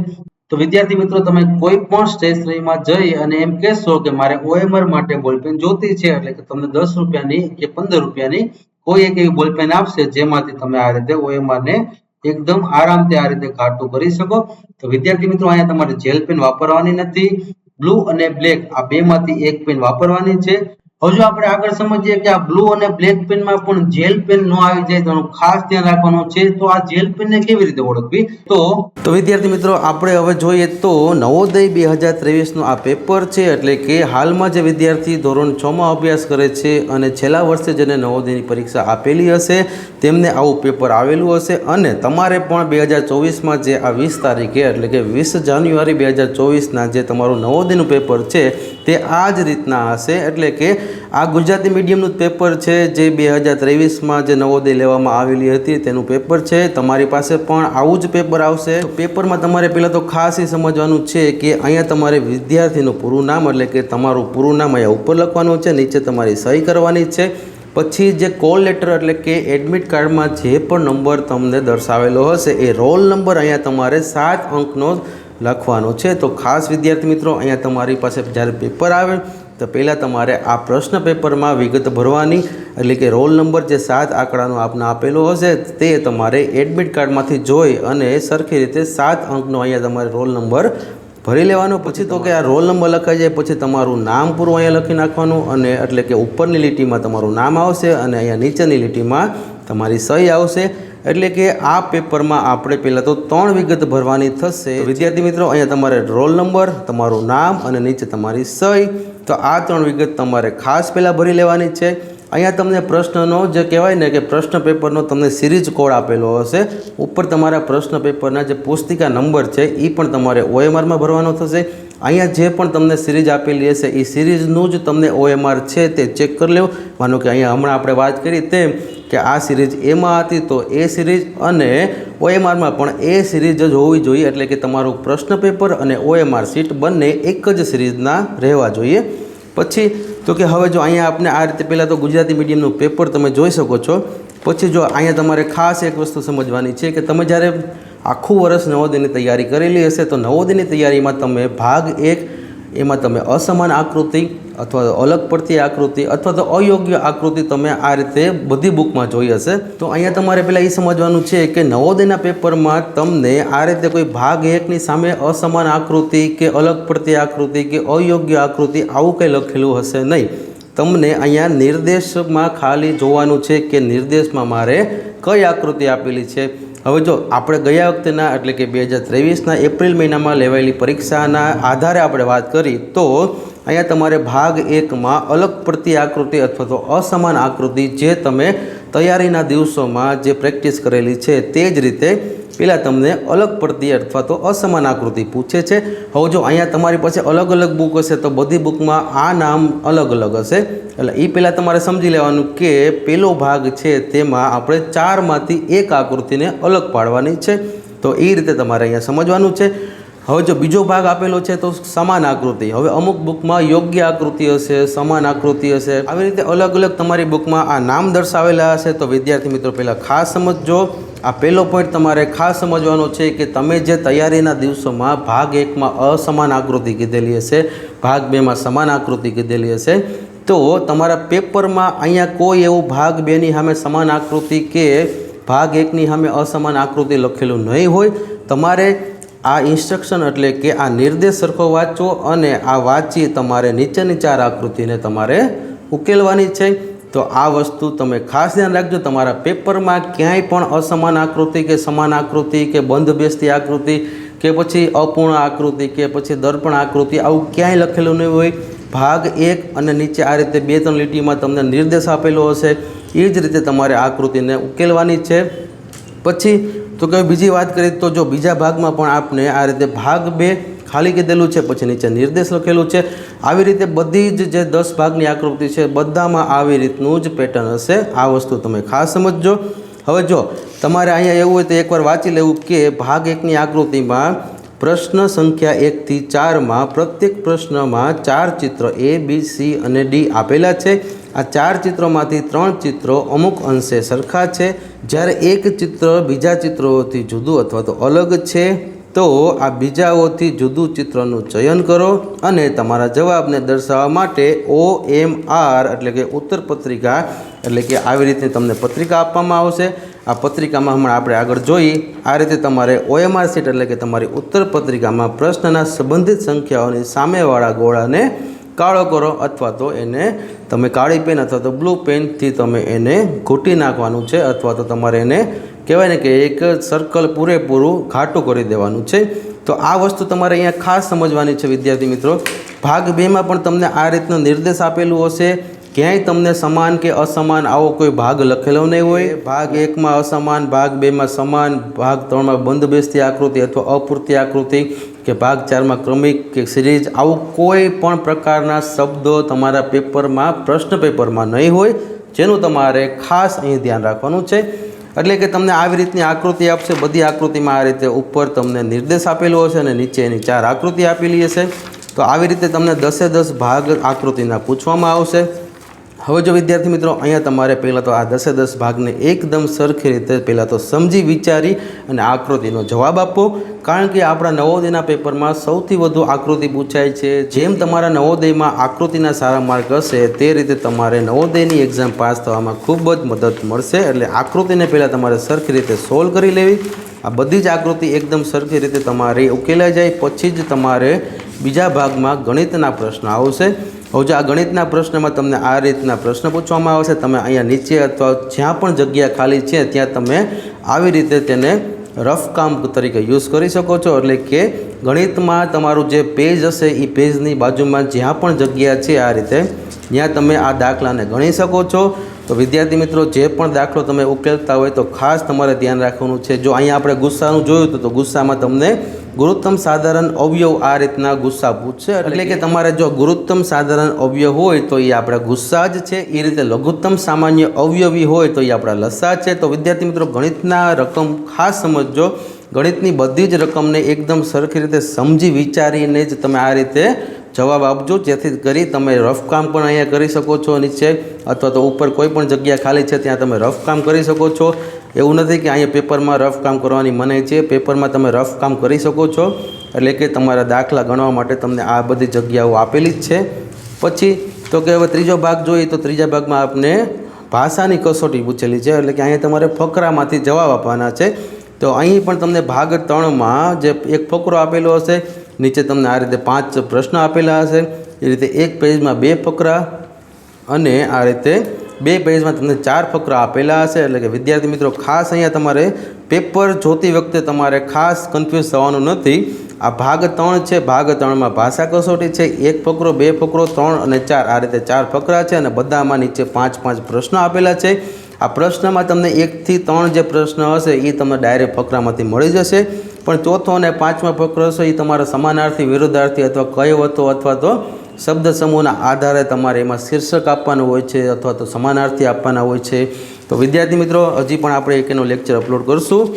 તો વિદ્યાર્થી મિત્રો તમે કોઈ પણ સ્ટેશનરીમાં જઈ અને એમ કહેશો કે મારે OMR માટે બોલપેન જોતી છે એટલે કે તમને 10 રૂપિયાની કે 15 રૂપિયાની કોઈ એક એવી બોલપેન આપશે જેમાંથી તમે આ રીતે OMR ને એકદમ આરામથી આ રીતે ઘાટું કરી શકો। તો વિદ્યાર્થી મિત્રો અહીંયા તમારે જેલ પેન વાપરવાની નથી બ્લુ અને બ્લેક આ બેમાંથી એક પેન વાપરવાની છે। હવે જો આપણે આગળ સમજીએ કે આ બ્લુ અને બ્લેક પેનમાં પણ જેલ પેન ન આવી જાય તો ખાસ ધ્યાન રાખવાનું છે। તો આ જેલ પેનને કેવી રીતે ઓળખવી તો વિદ્યાર્થી મિત્રો આપણે હવે જોઈએ તો નવોદય 2023 નું આ પેપર છે એટલે કે હાલમાં જે વિદ્યાર્થી ધોરણ 6 માં અભ્યાસ કરે છે અને છેલ્લા વર્ષે જેને નવોદયની પરીક્ષા આપેલી હશે તેમને આવું પેપર આવેલું હશે અને તમારે પણ 2024 માં જે આ 20 તારીખે એટલે કે 20 જાન્યુઆરી 2024 ના જે તમારું નવોદયનું પેપર છે તે આ જ રીતના હશે એટલે કે આ ગુજરાતી મીડિયમનું જ પેપર છે જે 2023 માં જે નવોદય લેવામાં આવેલી હતી તેનું પેપર છે। તમારી પાસે પણ આવું જ પેપર આવશે। પેપરમાં તમારે પહેલાં તો ખાસ એ સમજવાનું છે કે અહીંયા તમારે વિદ્યાર્થીનું પૂરું નામ એટલે કે તમારું પૂરું નામ અહીંયા ઉપર લખવાનું છે નીચે તમારી સહી કરવાની છે। પછી જે કોલ લેટર એટલે કે એડમિટ કાર્ડમાં જે પણ નંબર તમને દર્શાવેલો હશે એ રોલ નંબર અહીંયા તમારે 7 અંકનો લખવાનો છે। તો ખાસ વિદ્યાર્થી મિત્રો અહીંયા તમારી પાસે જ્યારે પેપર આવે તો પહેલાં તમારે આ પ્રશ્ન પેપરમાં વિગત ભરવાની એટલે કે રોલ નંબર જે 7 આંકડાનો આપને આપેલો હશે તે તમારે એડમિટ કાર્ડમાંથી જોઈ અને સરખી રીતે 7 અંકનો અહીંયા તમારે રોલ નંબર ભરી લેવાનો। પછી તો કે આ રોલ નંબર લખાઈ જાય પછી તમારું નામ પૂરું અહીંયા લખી નાખવાનું અને એટલે કે ઉપરની લીટીમાં તમારું નામ આવશે અને અહીંયા નીચેની લીટીમાં તમારી સહી આવશે। એટલે કે આ પેપરમાં આપણે પહેલાં તો 3 વિગત ભરવાની થશે। વિદ્યાર્થી મિત્રો અહીંયા તમારે રોલ નંબર તમારું નામ અને નીચે તમારી સહી તો આ 3 વિગત તમારે ખાસ પહેલાં ભરી લેવાની છે। અહીંયા તમને પ્રશ્નનો જે કહેવાય ને કે પ્રશ્ન પેપરનો તમને સિરીઝ કોડ આપેલો હશે ઉપર તમારા પ્રશ્ન પેપરના જે પુસ્તિકા નંબર છે એ પણ તમારે OMRમાં ભરવાનો થશે। અહીંયા જે પણ તમને સિરીઝ આપેલી હશે એ સિરીઝનું જ તમને OMR છે તે ચેક કરી લેવું। માનો કે અહીંયા હમણાં આપણે વાત કરી તેમ કે આ સિરીઝ એમાં હતી તો એ સિરીઝ અને OMRમાં પણ એ સિરીઝ જ હોવી જોઈએ એટલે કે તમારું પ્રશ્ન પેપર અને OMR શીટ બંને એક જ સિરીઝના રહેવા જોઈએ। પછી તો કે હવે જો અહીંયા આપણે આ રીતે પહેલાં તો ગુજરાતી મીડિયમનું પેપર તમે જોઈ શકો છો। પછી જો અહીંયા તમારે ખાસ એક વસ્તુ સમજવાની છે કે તમે જ્યારે આખું વર્ષ નવોદયની તૈયારી કરેલી હશે તો નવોદયની તૈયારીમાં તમે ભાગ 1 એમાં તમે અસમાન આકૃતિ અથવા તો અલગ પડતી આકૃતિ અથવા તો અયોગ્ય આકૃતિ તમે આ રીતે બધી બુકમાં જોઈ હશે। તો અહીંયા તમારે પહેલાં એ સમજવાનું છે કે નવોદયના પેપરમાં તમને આ રીતે કોઈ ભાગ 1ની સામે અસમાન આકૃતિ કે અલગ પડતી આકૃતિ કે અયોગ્ય આકૃતિ આવું કંઈ લખેલું હશે નહીં। તમને અહીંયા નિર્દેશમાં ખાલી જોવાનું છે કે નિર્દેશમાં મારે કઈ આકૃતિ આપેલી છે। હવે જો આપણે ગયા વખતેના એટલે કે 2023ના એપ્રિલ મહિનામાં લેવાયેલી પરીક્ષાના આધારે આપણે વાત કરી તો અહીંયા તમારે ભાગ 1માં અલગ પડતી આકૃતિ અથવા તો અસમાન આકૃતિ જે તમે તૈયારીના દિવસોમાં જે પ્રેક્ટિસ કરેલી છે તે જ રીતે પહેલાં તમને અલગ પડતી અથવા તો અસમાન આકૃતિ પૂછે છે। હવે જો અહીંયા તમારી પાસે અલગ અલગ બુક હશે તો બધી બુકમાં આ નામ અલગ અલગ હશે એટલે એ પહેલાં તમારે સમજી લેવાનું કે પહેલો ભાગ છે તેમાં આપણે 4માંથી 1 આકૃતિને અલગ પાડવાની છે। તો એ રીતે તમારે અહીંયા સમજવાનું છે। હવે જો બીજો ભાગ આપેલો છે તો સમાન આકૃતિ હવે અમુક બુકમાં યોગ્ય આકૃતિ હશે સમાન આકૃતિ હશે આવી રીતે અલગ અલગ તમારી બુકમાં આ નામ દર્શાવેલા હશે। તો વિદ્યાર્થી મિત્રો પહેલાં ખાસ સમજજો આ પહેલો પોઈન્ટ તમારે ખાસ સમજવાનો છે કે તમે જે તૈયારીના દિવસોમાં ભાગ 1માં અસમાન આકૃતિ કીધેલી હશે, ભાગ 2માં સમાન આકૃતિ કીધેલી હશે, તો તમારા પેપરમાં અહીંયા કોઈ એવું ભાગ 2ની સામે સમાન આકૃતિ કે ભાગ 1ની સામે અસમાન આકૃતિ લખેલું નહીં હોય. તમારે આ ઇન્સ્ટ્રક્શન એટલે કે આ નિર્દેશ સરખો વાંચવો અને આ વાંચી તમારે નીચેની 4 આકૃતિને તમારે ઉકેલવાની છે. તો આ વસ્તુ તમે ખાસ ધ્યાન રાખજો. તમારા પેપરમાં ક્યાંય પણ અસમાન આકૃતિ કે સમાન આકૃતિ કે બંધ બેસતી આકૃતિ કે પછી અપૂર્ણ આકૃતિ કે પછી દર્પણ આકૃતિ આવું ક્યાંય લખેલું નહીં હોય. ભાગ 1 અને નીચે આ રીતે 2-3 લીટીમાં તમને નિર્દેશ આપેલો હશે, એ જ રીતે તમારે આકૃતિને ઉકેલવાની છે. પછી તો કે બીજી વાત કરીએ તો જો બીજા ભાગમાં પણ આપણે આ રીતે ભાગ 2 ખાલી કીધેલું છે, પછી નીચે નિર્દેશ લખેલું છે. આવી રીતે બધી જ જે 10 ભાગની આકૃતિ છે બધામાં આવી રીતનું જ પેટર્ન હશે. આ વસ્તુ તમે ખાસ સમજજો. હવે જો તમારે અહીંયા એવું હોય તો એકવાર વાંચી લેવું કે ભાગ 1ની આકૃતિમાં પ્રશ્ન સંખ્યા 1 થી 4માં પ્રત્યેક પ્રશ્નમાં 4 ચિત્ર A, B, C અને D આપેલા છે. આ 4 ચિત્રોમાંથી 3 ચિત્રો અમુક અંશે સરખા છે, જ્યારે એક ચિત્ર બીજા ચિત્રોથી જુદું અથવા તો અલગ છે. તો આ બીજાઓથી જુદું ચિત્રનું ચયન કરો અને તમારા જવાબને દર્શાવવા માટે OMR એટલે કે ઉત્તર પત્રિકા એટલે કે આવી રીતે તમને પત્રિકા આપવામાં આવશે. આ પત્રિકામાં હમણાં આપણે આગળ જોઈ આ રીતે તમારે OMR શીટ એટલે કે તમારી ઉત્તર પત્રિકામાં પ્રશ્નના સંબંધિત સંખ્યાઓની સામેવાળા ગોળાને કાળો કરો અથવા તો એને તમે કાળી પેન અથવા તો બ્લુ પેનથી તમે એને ઘૂંટી નાખવાનું છે, અથવા તો તમારે એને કહેવાય ને કે એક સર્કલ પૂરેપૂરું ઘાટું કરી દેવાનું છે. તો આ વસ્તુ તમારે અહીંયા ખાસ સમજવાની છે વિદ્યાર્થી મિત્રો. ભાગ 2માં પણ તમને આ રીતનો નિર્દેશ આપેલું હશે, ક્યાંય તમને સમાન કે અસમાન આવો કોઈ ભાગ લખેલો નહીં હોય. ભાગ 1માં અસમાન, ભાગ 2માં સમાન, ભાગ 3માં બંધ બેસતી આકૃતિ અથવા અપૂરતી આકૃતિ કે ભાગ 4માં ક્રમિક કે સિરીઝ આવું કોઈ પણ પ્રકારના શબ્દો તમારા પેપરમાં પ્રશ્ન પેપરમાં નહીં હોય, જેનું તમારે ખાસ અહીં ધ્યાન રાખવાનું છે. એટલે કે તમને આવી રીતની આકૃતિ આપશે, બધી આકૃતિમાં આ રીતે ઉપર તમને નિર્દેશ આપેલો હશે અને નીચે એની 4 આકૃતિ આપેલી હશે. તો આવી રીતે તમને 10-10 ભાગ આકૃતિના પૂછવામાં આવશે. હવે જો વિદ્યાર્થી મિત્રો અહીંયા તમારે પહેલાં તો આ 10-10 ભાગને એકદમ સરખી રીતે પહેલાં તો સમજી વિચારી અને આકૃતિનો જવાબ આપો, કારણ કે આપણા નવોદયના પેપરમાં સૌથી વધુ આકૃતિ પૂછાય છે. જેમ તમારા નવોદયમાં આકૃતિના સારા માર્ક હશે તે રીતે તમારે નવોદયની એક્ઝામ પાસ થવામાં ખૂબ જ મદદ મળશે. એટલે આકૃતિને પહેલાં તમારે સરખી રીતે સોલ્વ કરી લેવી. આ બધી જ આકૃતિ એકદમ સરખી રીતે તમારી ઉકેલાઈ જાય પછી જ તમારે બીજા ભાગમાં ગણિતના પ્રશ્ન આવશે. હવે જો આ ગણિતના પ્રશ્નમાં તમને આ રીતના પ્રશ્ન પૂછવામાં આવશે, તમે અહીંયા નીચે અથવા જ્યાં પણ જગ્યા ખાલી છે ત્યાં તમે આવી રીતે તેને રફ કામ તરીકે યુઝ કરી શકો છો. એટલે કે ગણિતમાં તમારું જે પેજ હશે એ પેજની બાજુમાં જ્યાં પણ જગ્યા છે આ રીતે ત્યાં તમે આ દાખલાને ગણી શકો છો. તો વિદ્યાર્થી મિત્રો જે પણ દાખલો તમે ઉકેલતા હોય તો ખાસ તમારે ધ્યાન રાખવાનું છે. જો અહીંયા આપણે ગુસ્સાનું જોયું હતું તો ગુસ્સામાં તમને ગુરુત્તમ સાધારણ અવયવ આ રીતના ગુસ્સા પૂછશે. એટલે કે તમારે જો ગુરુત્તમ સાધારણ અવયવ હોય તો એ આપણા ગુસ્સા જ છે, એ રીતે લઘુત્તમ સામાન્ય અવયવી હોય તો એ આપણા લસા છે. તો વિદ્યાર્થી મિત્રો ગણિતના રકમ ખાસ સમજજો. ગણિતની બધી જ રકમને એકદમ સરખી રીતે સમજી વિચારીને જ તમે આ રીતે જવાબ આપજો, જેથી કરી તમે રફ કામ પણ અહીંયા કરી શકો છો નીચે, અથવા તો ઉપર કોઈ પણ જગ્યા ખાલી છે ત્યાં તમે રફ કામ કરી શકો છો. એવું નથી કે અહીંયા પેપરમાં રફ કામ કરવાની મનાઈ છે, પેપરમાં તમે રફ કામ કરી શકો છો. એટલે કે તમારા દાખલા ગણવા માટે તમને આ બધી જગ્યાઓ આપેલી જ છે. પછી તો કે હવે ત્રીજો ભાગ જોઈએ તો ત્રીજા ભાગમાં આપણે ભાષાની કસોટી પૂછેલી છે. એટલે કે અહીંયા તમારે ફકરામાંથી જવાબ આપવાના છે. તો અહીં પણ તમને ભાગ 3માં જે એક ફકરો આપેલો હશે, નીચે તમને આ રીતે 5 પ્રશ્ન આપેલા હશે. એ રીતે એક પેજમાં 2 ફકરા અને આ રીતે 2 પેજમાં તમને 4 ફકરા આપેલા હશે. એટલે કે વિદ્યાર્થી મિત્રો ખાસ અહીંયા તમારે પેપર જોતી વખતે તમારે ખાસ કન્ફ્યુઝ થવાનું નથી. આ ભાગ 3 છે, ભાગ 3માં ભાષા કસોટી છે. 1 ફકરો, 2 ફકરો, 3 અને 4 આ રીતે 4 ફકરા છે અને બધામાં નીચે 5-5 પ્રશ્નો આપેલા છે. આ પ્રશ્નમાં તમને 1 થી 3 જે પ્રશ્ન હશે એ તમને ડાયરેક્ટ ફકરામાંથી મળી જશે, પણ ચોથો અને 5મો ફકરો હશે એ તમારા સમાનાર્થી, વિરુદ્ધાર્થી અથવા કહેવતો અથવા તો શબ્દ સમૂહના આધારે તમારે એમાં શીર્ષક આપવાનું હોય છે અથવા તો સમાનાર્થી આપવાના હોય છે. તો વિદ્યાર્થી મિત્રો હજી પણ આપણે એક એનો લેક્ચર અપલોડ કરશું.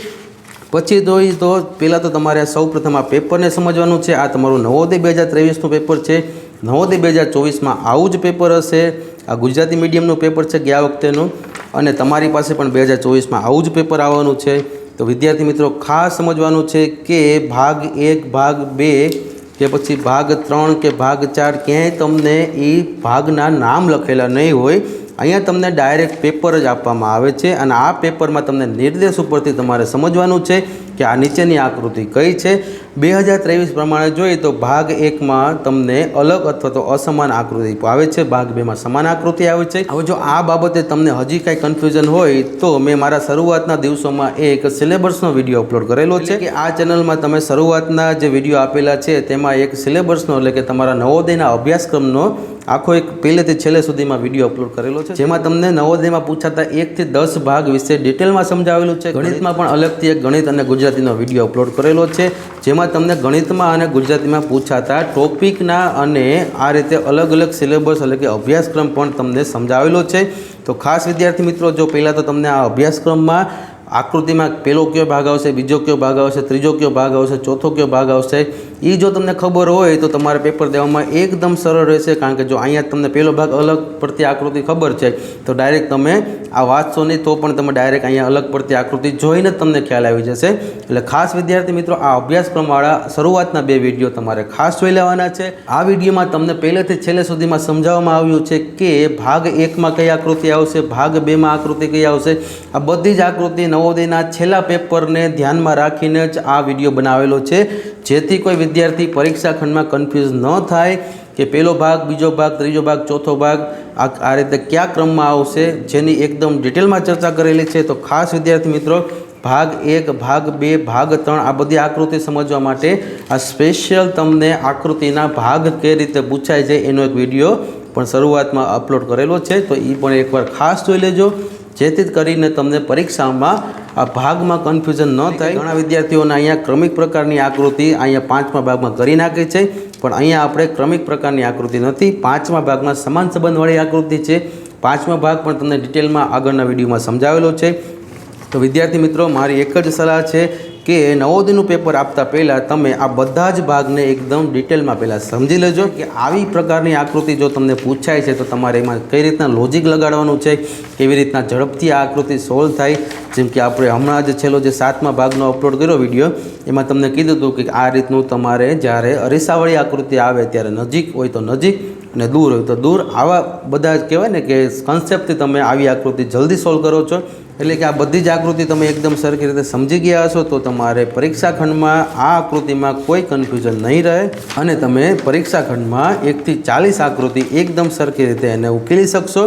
પછી જોઈએ તો પહેલાં તો તમારે સૌપ્રથમ આ પેપરને સમજવાનું છે. આ તમારું નવોદય 2023નું પેપર છે. નવોદય 2024માં આવું જ પેપર હશે. આ ગુજરાતી મીડિયમનું પેપર છે ગયા વખતેનું. અને તમારી પાસે પણ 2024માં આવું જ પેપર આવવાનું છે। તો વિદ્યાર્થી મિત્રો ખાસ સમજવાનું છે કે ભાગ 1 ભાગ 2 કે પછી ભાગ 3 કે ભાગ 4 ક્યાંય તમને એ ભાગના નામ લખેલા નહીં હોય। અહીંયા તમને ડાયરેક્ટ પેપર જ આપવામાં આવે છે અને આ પેપરમાં તમને નિર્દેશ ઉપરથી તમારે સમજવાનું છે કે આ નીચેની આકૃતિ કઈ છે। 2023 પ્રમાણે જોઈએ તો ભાગ 1માં તમને અલગ અથવા તો અસમાન આકૃતિ આવે છે, ભાગ 2માં સમાન આકૃતિ આવે છે। હવે જો આ બાબતે તમને હજી કાંઈ કન્ફ્યુઝન હોય તો મેં મારા શરૂઆતના દિવસોમાં એક સિલેબસનો વિડીયો અપલોડ કરેલો છે કે આ ચેનલમાં તમે શરૂઆતના જે વિડીયો આપેલા છે તેમાં એક સિલેબસનો એટલે કે તમારા નવોદયના અભ્યાસક્રમનો આખો એક પહેલેથી છેલ્લે સુધીમાં વિડીયો અપલોડ કરેલો છે, જેમાં તમને નવોદયમાં પૂછાતા 1 થી 10 ભાગ વિશે ડિટેલમાં સમજાવેલું છે। ગણિતમાં પણ અલગથી એક ગણિત અને ગુજરાતીનો વિડીયો અપલોડ કરેલો છે, જેમાં તમને ગણિતમાં અને ગુજરાતીમાં પૂછાતા ટોપિકના અને આ રીતે અલગ અલગ સિલેબસ એટલે કે અભ્યાસક્રમ પણ તમને સમજાવેલો છે। તો ખાસ વિદ્યાર્થી મિત્રો, જો પહેલાં તો તમને આ અભ્યાસક્રમમાં આકૃતિમાં પહેલો કયો ભાગ આવશે, બીજો કયો ભાગ આવશે, ત્રીજો કયો ભાગ આવશે, ચોથો કયો ભાગ આવશે, એ જો તમને ખબર હોય તો તમારે પેપર દેવામાં એકદમ સરળ રહેશે। કારણ કે જો અહીંયા તમને પહેલો ભાગ અલગ પડતી આકૃતિ ખબર છે તો ડાયરેક્ટ તમે આ વાંચશો નહીં તો પણ તમે ડાયરેક્ટ અહીંયા અલગ પડતી આકૃતિ જોઈને જ તમને ખ્યાલ આવી જશે। એટલે ખાસ વિદ્યાર્થી મિત્રો, આ અભ્યાસક્રમવાળા શરૂઆતના 2 વિડીયો તમારે ખાસ જોઈ લેવાના છે। આ વિડીયોમાં તમને પહેલેથી છેલ્લે સુધીમાં સમજાવવામાં આવ્યું છે કે ભાગ 1માં કઈ આકૃતિ આવશે, ભાગ 2માં આકૃતિ કઈ આવશે। આ બધી જ આકૃતિ નવોદયના છેલ્લા પેપરને ધ્યાનમાં રાખીને જ આ વિડીયો બનાવેલો છે, જેથી કોઈ વિદ્યાર્થી પરીક્ષા ખંડમાં કન્ફ્યુઝ ન થાય કે પહેલો ભાગ, બીજો ભાગ, ત્રીજો ભાગ, ચોથો ભાગ આ રીતે કયા ક્રમમાં આવશે, જેની એકદમ ડિટેલમાં ચર્ચા કરેલી છે। તો ખાસ વિદ્યાર્થી મિત્રો, ભાગ 1, ભાગ 2, ભાગ 3 આ બધી આકૃતિ સમજવા માટે આ સ્પેશિયલ તમને આકૃતિના ભાગ કઈ રીતે પૂછાય છે એનો એક વિડીયો પણ શરૂઆતમાં અપલોડ કરેલો છે। તો એ પણ એકવાર ખાસ જોઈ લેજો, જેથી કરીને તમને પરીક્ષામાં આ ભાગમાં કન્ફ્યુઝન ન થાય। ઘણા વિદ્યાર્થીઓને અહીંયા ક્રમિક પ્રકારની આકૃતિ અહીંયા 5મા ભાગમાં કરી નાખે છે, પણ અહીંયા આપણે ક્રમિક પ્રકારની આકૃતિ નથી, 5મા ભાગમાં સમાન સંબંધવાળી આકૃતિ છે। 5મા ભાગ પણ તમને ડિટેલમાં આગળના વિડીયોમાં સમજાવેલો છે। તો વિદ્યાર્થી મિત્રો, મારી એક જ સલાહ છે કે નવોદયનું પેપર આપતા પહેલાં તમે આ બધા જ ભાગને એકદમ ડિટેલમાં પહેલાં સમજી લેજો કે આવી પ્રકારની આકૃતિ જો તમને પૂછાય છે તો તમારે એમાં કઈ રીતના લોજિક લગાડવાનું છે, કેવી રીતના ઝડપથી આ આકૃતિ સોલ્વ થાય। જેમ કે આપણે હમણાં જ છેલ્લો જે 7મા ભાગનો અપલોડ કર્યો વિડીયો, એમાં તમને કીધું હતું કે આ રીતનું તમારે જ્યારે અરીસાવાળી આકૃતિ આવે ત્યારે નજીક હોય તો નજીક અને દૂર હોય તો દૂર, આવા બધા જ કહેવાય ને કે કન્સેપ્ટથી તમે આવી આકૃતિ જલ્દી સોલ્વ કરો છો। એટલે કે આ બધી જ આકૃતિ તમે એકદમ સરખી રીતે સમજી ગયા હશો તો તમારે પરીક્ષા ખંડમાં આ આકૃતિમાં કોઈ કન્ફ્યુઝન નહીં રહે અને તમે પરીક્ષા ખંડમાં 1 થી 40 આકૃતિ એકદમ સરખી રીતે એને ઉકેલી શકશો।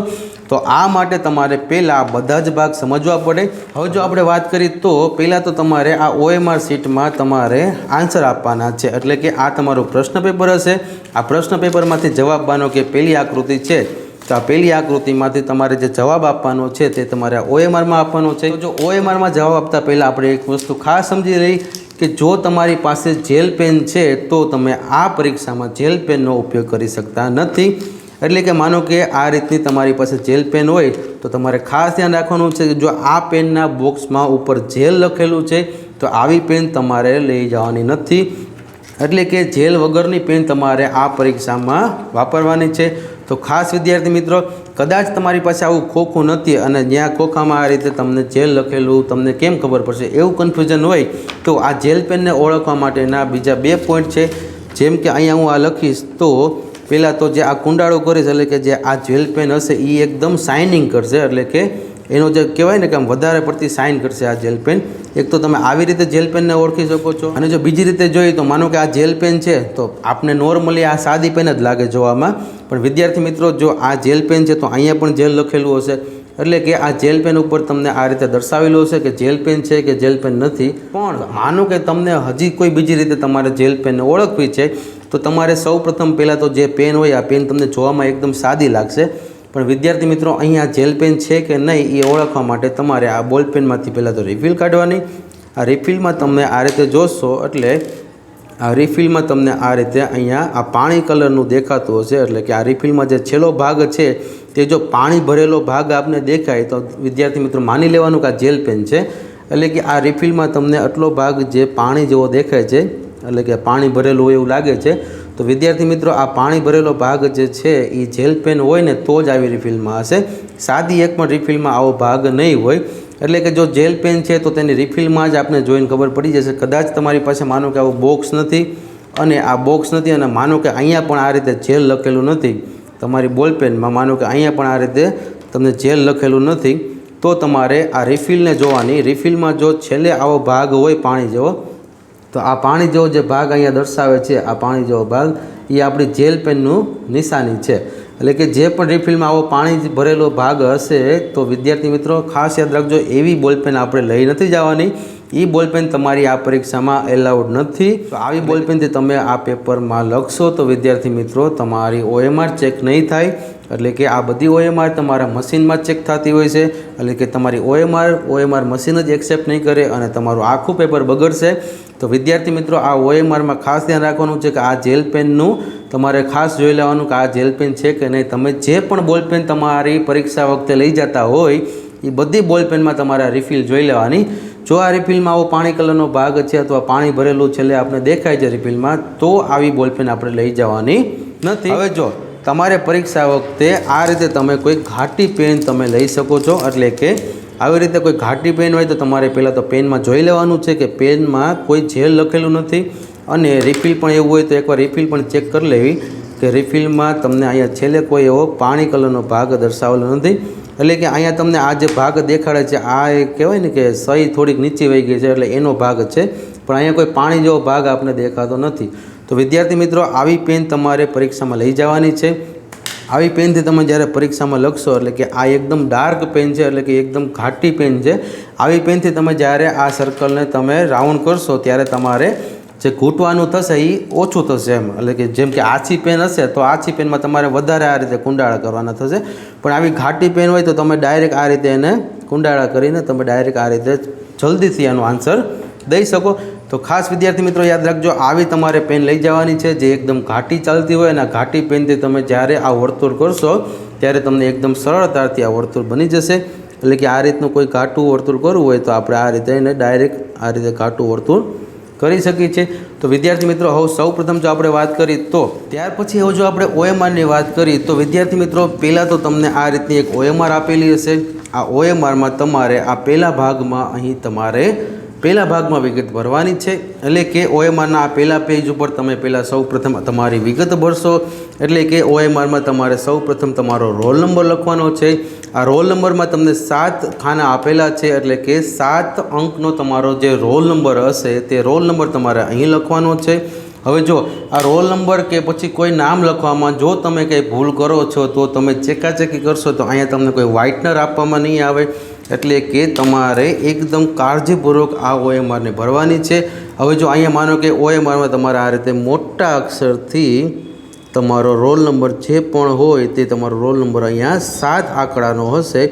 તો આ માટે તમારે પહેલાં બધા જ ભાગ સમજવા પડે। હવે જો આપણે વાત કરીએ તો પહેલાં તો તમારે આ OMR શીટમાં તમારે આન્સર આપવાના છે, એટલે કે આ તમારું પ્રશ્ન પેપર હશે। આ પ્રશ્ન પેપરમાંથી જવાબ આપવાનો કે પહેલી આકૃતિ છે તો આ પહેલી આકૃતિમાંથી તમારે જે જવાબ આપવાનો છે તે તમારે OMRમાં આપવાનો છે। તો જો OMRમાં જવાબ આપતા પહેલાં આપણે એક વસ્તુ ખાસ સમજી લઈ કે જો તમારી પાસે જેલ પેન છે તો તમે આ પરીક્ષામાં જેલ પેનનો ઉપયોગ કરી શકતા નથી। એટલે કે માનો કે આ રીતની તમારી પાસે જેલ પેન હોય તો તમારે ખાસ ધ્યાન રાખવાનું છે કે જો આ પેનના બોક્સમાં ઉપર જેલ લખેલું છે તો આવી પેન તમારે લઈ જવાની નથી। એટલે કે જેલ વગરની પેન તમારે આ પરીક્ષામાં વાપરવાની છે। તો ખાસ વિદ્યાર્થી મિત્રો, કદાચ તમારી પાસે આવું ખોખું નથી અને જ્યાં ખોખામાં આ રીતે તમને જેલ લખેલું તમને કેમ ખબર પડશે એવું કન્ફ્યુઝન હોય તો આ જેલ પેનને ઓળખવા માટેના બીજા 2 પોઈન્ટ છે। જેમ કે અહીંયા હું આ લખીશ તો પહેલાં તો જે આ કુંડાળો કરીશ એટલે કે જે આ જેલ પેન હશે એ એકદમ શાઇનિંગ કરશે, એટલે કે એનો જે કહેવાય ને કે આમ વધારે પડતી શાઇન કરશે આ જેલ પેન। એક તો તમે આવી રીતે જેલ પેનને ઓળખી શકો છો અને જો બીજી રીતે જોઈએ તો માનો કે આ જેલ પેન છે તો આપને નોર્મલી આ સાદી પેન જ લાગે જોવામાં, પણ વિદ્યાર્થી મિત્રો જો આ જેલ પેન છે તો અહીંયા પણ જેલ લખેલું હશે, એટલે કે આ જેલ પેન ઉપર તમને આ રીતે દર્શાવેલું હશે કે જેલ પેન છે કે જેલ પેન નથી। પણ માનો કે તમને હજી કોઈ બીજી રીતે તમારે જેલ પેનને ઓળખવી છે તો તમારે સૌપ્રથમ પહેલાં તો જે પેન હોય આ પેન તમને જોવામાં એકદમ સાદી લાગશે, પણ વિદ્યાર્થી મિત્રો અહીંયા જેલ પેન છે કે નહીં એ ઓળખવા માટે તમારે આ બોલ પેનમાંથી પહેલાં તો રિફિલ કાઢવાની। આ રિફિલમાં તમે આ રીતે જોશો એટલે આ રિફિલમાં તમને આ રીતે અહીંયા આ પાણી કલરનું દેખાતું હશે, એટલે કે આ રિફિલમાં જે છેલ્લો ભાગ છે તે જો પાણી ભરેલો ભાગ આપને દેખાય તો વિદ્યાર્થી મિત્રો માની લેવાનું કે આ જેલ પેન છે। એટલે કે આ રિફિલમાં તમને આટલો ભાગ જે પાણી જેવો દેખાય છે એટલે કે પાણી ભરેલું હોય એવું લાગે છે તો વિદ્યાર્થી મિત્રો આ પાણી ભરેલો ભાગ જે છે એ જેલ પેન હોય ને તો જ આવી રિફિલમાં હશે, સાદી એક પણ રિફિલમાં આવો ભાગ નહીં હોય। એટલે કે જો જેલ પેન છે તો તેની રિફિલમાં જ આપણે જોઈને ખબર પડી જશે। કદાચ તમારી પાસે માનો કે આવું બોક્સ નથી અને આ બોક્સ નથી અને માનો કે અહીંયા પણ આ રીતે જેલ લખેલું નથી, તમારી બોલપેનમાં માનો કે અહીંયા પણ આ રીતે તમને જેલ લખેલું નથી, તો તમારે આ રિફિલને જોવાની। રિફિલમાં જો છેલ્લે આવો ભાગ હોય પાણી જેવો, તો આ પાણી જેવો જે ભાગ અહીંયા દર્શાવે છે, આ પાણી જેવો ભાગ એ આપણી જેલ પેનનું નિશાની છે। એટલે કે જે પણ રિફિલમાં આવો પાણી ભરેલો ભાગ હશે તો વિદ્યાર્થી મિત્રો ખાસ યાદ રાખજો, એવી બોલપેન આપણે લઈ નથી જવાની, એ બોલપેન તમારી આ પરીક્ષામાં એલાઉડ નથી। તો આવી બોલપેનથી તમે આ પેપરમાં લખશો તો વિદ્યાર્થી મિત્રો તમારી OMR ચેક નહીં થાય। એટલે કે આ બધી OMR તમારા મશીનમાં ચેક થતી હોય છે, એટલે કે તમારી OMR મશીન જ એક્સેપ્ટ નહીં કરે અને તમારું આખું પેપર બગડશે। તો વિદ્યાર્થી મિત્રો આ OMRમાં ખાસ ધ્યાન રાખવાનું છે કે આ જેલ પેનનું તમારે ખાસ જોઈ લેવાનું કે આ જેલ પેન છે કે નહીં। તમે જે પણ બોલપેન તમારી પરીક્ષા વખતે લઈ જતા હોય એ બધી બોલપેનમાં તમારે રિફિલ જોઈ લેવાની। જો આ રિફિલમાં આવો પાણી કલરનો ભાગ છે અથવા પાણી ભરેલું છેલ્લે આપણે દેખાય છે રિફિલમાં, તો આવી બોલપેન આપણે લઈ જવાની નથી। હવે જો તમારે પરીક્ષા વખતે આ રીતે તમે કોઈ ઘાટી પેન તમે લઈ શકો છો। એટલે કે આવી રીતે કોઈ ઘાટી પેન હોય તો તમારે પહેલાં તો પેનમાં જોઈ લેવાનું છે કે પેનમાં કોઈ જેલ લખેલું નથી, અને રિફિલ પણ એવું હોય તો એકવાર રિફિલ પણ ચેક કરી લેવી કે રિફિલમાં તમને અહીંયા છેલ્લે કોઈ એવો પાણી કલરનો ભાગ દર્શાવેલો નથી। એટલે કે અહીંયા તમને આ જે ભાગ દેખાડે છે આ એ કહેવાય ને કે સહી થોડીક નીચે વહી ગઈ છે એટલે એનો ભાગ છે, પણ અહીંયા કોઈ પાણી જેવો ભાગ આપણને દેખાતો નથી। તો વિદ્યાર્થી મિત્રો આવી પેન તમારે પરીક્ષામાં લઈ જવાની છે। આવી પેનથી તમે જ્યારે પરીક્ષામાં લખશો, એટલે કે આ એકદમ ડાર્ક પેન છે, એટલે કે એકદમ ઘાટી પેન છે, આવી પેનથી તમે જ્યારે આ સર્કલને તમે રાઉન્ડ કરશો ત્યારે તમારે જે ઘૂંટવાનું થશે એ ઓછું થશે એમ। એટલે કે જેમ કે આછી પેન હશે તો આછી પેનમાં તમારે વધારે આ રીતે કુંડાળા કરવાના થશે, પણ આવી ઘાટી પેન હોય તો તમે ડાયરેક્ટ આ રીતે એને કુંડાળા કરીને તમે ડાયરેક્ટ આ રીતે જલ્દીથી આનો આન્સર દઈ શકો। તો ખાસ વિદ્યાર્થી મિત્રો યાદ રાખજો, આવી તમારે પેન લઈ જવાની છે જે એકદમ ઘાટી ચાલતી હોય, અને ઘાટી પેનથી તમે જ્યારે આ વર્તુળ કરશો ત્યારે તમને એકદમ સરળતાથી આ વર્તુળ બની જશે। એટલે કે આ રીતનું કોઈ ઘાટું વર્તુળ કરવું હોય તો આપણે આ રીતે એને ડાયરેક્ટ આ રીતે ઘાટું વર્તુળ કરી શકીએ છીએ। તો વિદ્યાર્થી મિત્રો હવે સૌ પ્રથમ જો આપણે વાત કરી તો ત્યાર પછી હવે જો આપણે OMRની વાત કરી તો વિદ્યાર્થી મિત્રો પહેલાં તો તમને આ રીતની એક OMR આપેલી હશે। આ OMRમાં તમારે આ પહેલા ભાગમાં અહીં તમારે પહેલા ભાગમાં વિગત ભરવાની છે। એટલે કે OMRના આ પહેલા પેજ ઉપર તમે પહેલાં સૌ પ્રથમ તમારી વિગત ભરશો। એટલે કે OMRમાં તમારે સૌ પ્રથમ તમારો રોલ નંબર લખવાનો છે। આ રોલ નંબરમાં તમને 7 ખાના આપેલા છે, એટલે કે 7 અંકનો તમારો જે રોલ નંબર હશે તે રોલ નંબર તમારે અહીં લખવાનો છે। હવે જો આ રોલ નંબર કે પછી કોઈ નામ લખવામાં જો તમે કંઈ ભૂલ કરો છો તો તમે ચેકાચેકી કરશો તો અહીંયા તમને કોઈ વ્હાઇટનર આપવામાં નહીં આવે। એટલે કે તમારે એકદમ કાળજીપૂર્વક આ OMRને ભરવાની છે। હવે જો અહીંયા માનો કે OMRમાં તમારે આ રીતે મોટા અક્ષરથી તમારો રોલ નંબર જે પણ હોય તે તમારો રોલ નંબર અહીંયા 7 આંકડાનો હશે।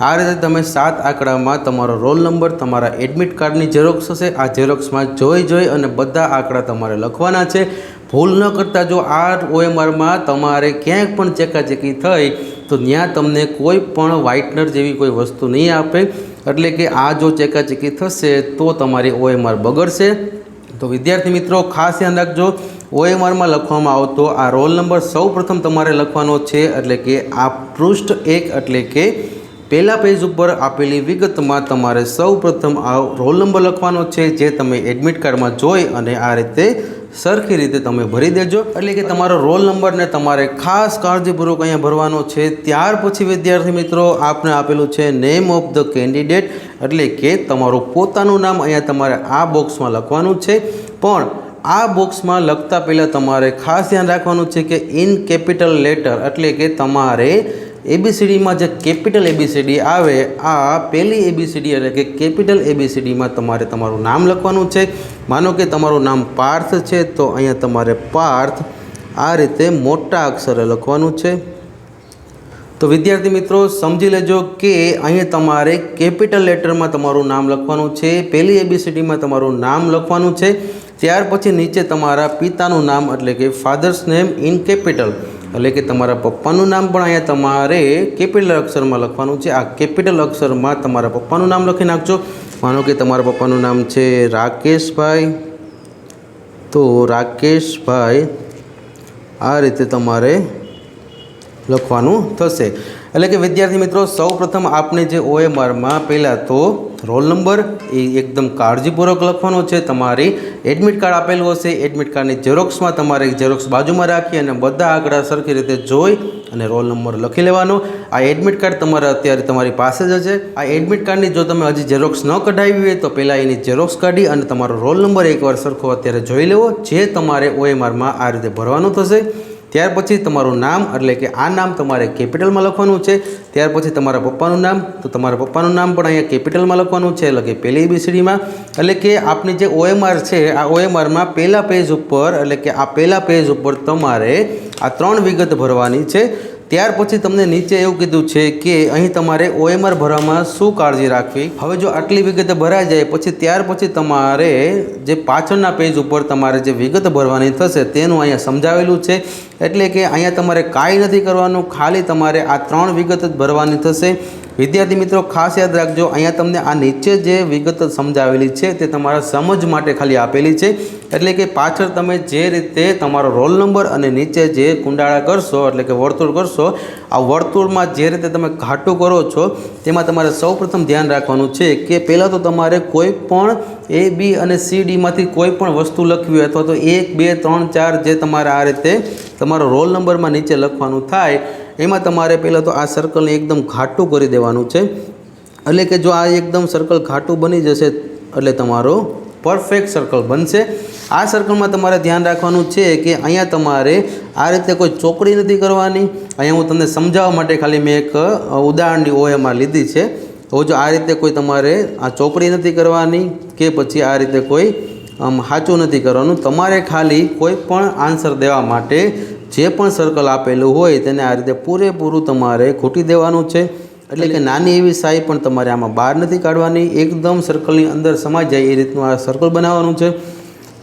આ રીતે તમે 7 આંકડામાં તમારો રોલ નંબર, તમારા એડમિટ કાર્ડની ઝેરોક્સ હશે, આ ઝેરોક્સમાં જોઈ અને બધા આંકડા તમારે લખવાના છે। ભૂલ ન કરતા જો આ OMRમાં તમારે ક્યાંક પણ ચેકાચેકી થઈ તો ત્યાં તમને કોઈ પણ વ્હાઇટનર જેવી કોઈ વસ્તુ નહીં આપે। એટલે કે આ જો ચેકાચેકી થશે તો તમારી OMR બગડશે। તો વિદ્યાર્થી મિત્રો ખાસ ધ્યાન રાખજો, OMRમાં લખવામાં આવતો આ રોલ નંબર સૌ પ્રથમ તમારે લખવાનો છે। એટલે કે આ પૃષ્ઠ 1 એટલે કે પહેલા પેજ ઉપર આપેલી વિગતમાં તમારે સૌ પ્રથમ આ રોલ નંબર લખવાનો છે, જે તમે એડમિટ કાર્ડમાં જોઈ અને આ રીતે સરખી રીતે તમે ભરી દેજો। એટલે કે તમારો રોલ નંબરને તમારે ખાસ કાળજીપૂર્વક અહીંયા ભરવાનો છે। ત્યાર પછી વિદ્યાર્થી મિત્રો આપને આપેલું છે નેમ ઓફ ધ કેન્ડિડેટ, એટલે કે તમારું પોતાનું નામ અહીંયા તમારે આ બોક્સમાં લખવાનું છે। પણ આ બોક્સમાં લખતા પહેલાં તમારે ખાસ ધ્યાન રાખવાનું છે કે ઇન કેપિટલ લેટર, એટલે કે તમારે ABCDમાં જે કેપિટલ ABCD આવે આ પહેલી ABCD એટલે કે કેપિટલ ABCDમાં તમારે તમારું નામ લખવાનું છે। માનો કે તમારું નામ પાર્થ છે તો અહીંયા તમારે પાર્થ આ રીતે મોટા અક્ષરે લખવાનું છે। તો વિદ્યાર્થી મિત્રો સમજી લેજો કે અહીંયા તમારે કેપિટલ લેટરમાં તમારું નામ લખવાનું છે, પહેલી ABCDમાં તમારું નામ લખવાનું છે। ત્યાર પછી નીચે તમારા પિતાનું નામ એટલે કે ફાધર્સ નેમ ઇન કેપિટલ, એટલે કે તમારા પપ્પાનું નામ પણ અહીંયા તમારે કેપિટલ અક્ષરમાં લખવાનું છે। આ કેપિટલ અક્ષરમાં તમારા પપ્પાનું નામ લખી નાખજો। માનો કે તમારા પપ્પાનું નામ છે રાકેશભાઈ, તો રાકેશભાઈ આ રીતે તમારે લખવાનું થશે। એટલે કે વિદ્યાર્થી મિત્રો સૌપ્રથમ આપણે જે OMRમાં પહેલાં તો રોલ નંબર એ એકદમ કાળજીપૂર્વક લખવાનો છે। તમારી એડમિટ કાર્ડ આપેલું હશે, એડમિટ કાર્ડની ઝેરોક્સમાં તમારે ઝેરોક્સ બાજુમાં રાખી અને બધા આંકડા સરખી રીતે જોઈ અને રોલ નંબર લખી લેવાનો। આ એડમિટ કાર્ડ તમારે અત્યારે તમારી પાસે જ હશે। આ એડમિટ કાર્ડની જો તમે હજી ઝેરોક્સ ન કઢાવી હોય તો પહેલાં એની ઝેરોક્સ કાઢી અને તમારો રોલ નંબર એકવાર સરખો અત્યારે જોઈ લેવો, જે તમારે OMRમાં આ રીતે ભરવાનું થશે। ત્યાર પછી તમારું નામ એટલે કે આ નામ તમારે કેપિટલમાં લખવાનું છે। ત્યાર પછી તમારા પપ્પાનું નામ, તો તમારા પપ્પાનું નામ પણ અહીંયા કેપિટલમાં લખવાનું છે, એટલે કે પહેલી ABCDમાં। એટલે કે આપણી જે OMR છે આ OMRમાં પહેલા પેજ ઉપર એટલે કે આ પહેલા પેજ ઉપર તમારે આ 3 વિગત ભરવાની છે। ત્યાર પછી તમને નીચે એવું કીધું છે કે અહીં તમારે OMR ભરવામાં શું કાળજી રાખવી। હવે જો આટલી વિગત ભરાઈ જાય પછી ત્યાર પછી તમારે જે પાછળના પેજ ઉપર તમારે જે વિગત ભરવાની થશે તેનું અહીંયા સમજાવેલું છે। એટલે કે અહીંયા તમારે કાંઈ નથી કરવાનું, ખાલી તમારે આ 3 વિગત જ ભરવાની થશે। વિદ્યાર્થી મિત્રો ખાસ યાદ રાખજો, અહીંયા તમને આ નીચે જે વિગત સમજાવેલી છે તે તમારા સમજ માટે ખાલી આપેલી છે। એટલે કે પાછળ તમે જે રીતે તમારો રોલ નંબર અને નીચે જે કુંડાળા કરશો એટલે કે વર્તુળ કરશો, આ વર્તુળમાં જે રીતે તમે ઘાટું કરો છો તેમાં તમારે સૌપ્રથમ ધ્યાન રાખવાનું છે કે પહેલાં તો તમારે કોઈ પણ A, B અને C, D માંથી કોઈ પણ વસ્તુ લખવી અથવા તો 1, 2, 3, 4 જે તમારે આ રીતે તમારો રોલ નંબરમાં નીચે લખવાનું થાય એમાં તમારે પહેલાં તો આ સર્કલને એકદમ ઘાટું કરી દેવાનું છે। એટલે કે જો આ એકદમ સર્કલ ઘાટું બની જશે એટલે તમારો પરફેક્ટ સર્કલ બનશે। આ સર્કલમાં તમારે ધ્યાન રાખવાનું છે કે અહીંયા તમારે આ રીતે કોઈ ચોકડી નથી કરવાની। અહીંયા હું તમને સમજાવવા માટે ખાલી મેં એક ઉદાહરણની OMR લીધી છે। હવે જો આ રીતે કોઈ તમારે આ ચોકડી નથી કરવાની કે પછી આ રીતે કોઈ સાચું નથી કરવાનું, તમારે ખાલી કોઈ પણ આન્સર દેવા માટે જે પણ સર્કલ આપેલું હોય તેને આ રીતે પૂરેપૂરું તમારે ખૂટી દેવાનું છે। એટલે કે નાની એવી સાઈ પણ તમારે આમાં બહાર નથી કાઢવાની, એકદમ સર્કલની અંદર સમાઈ જાય એ રીતનું આ સર્કલ બનાવવાનું છે।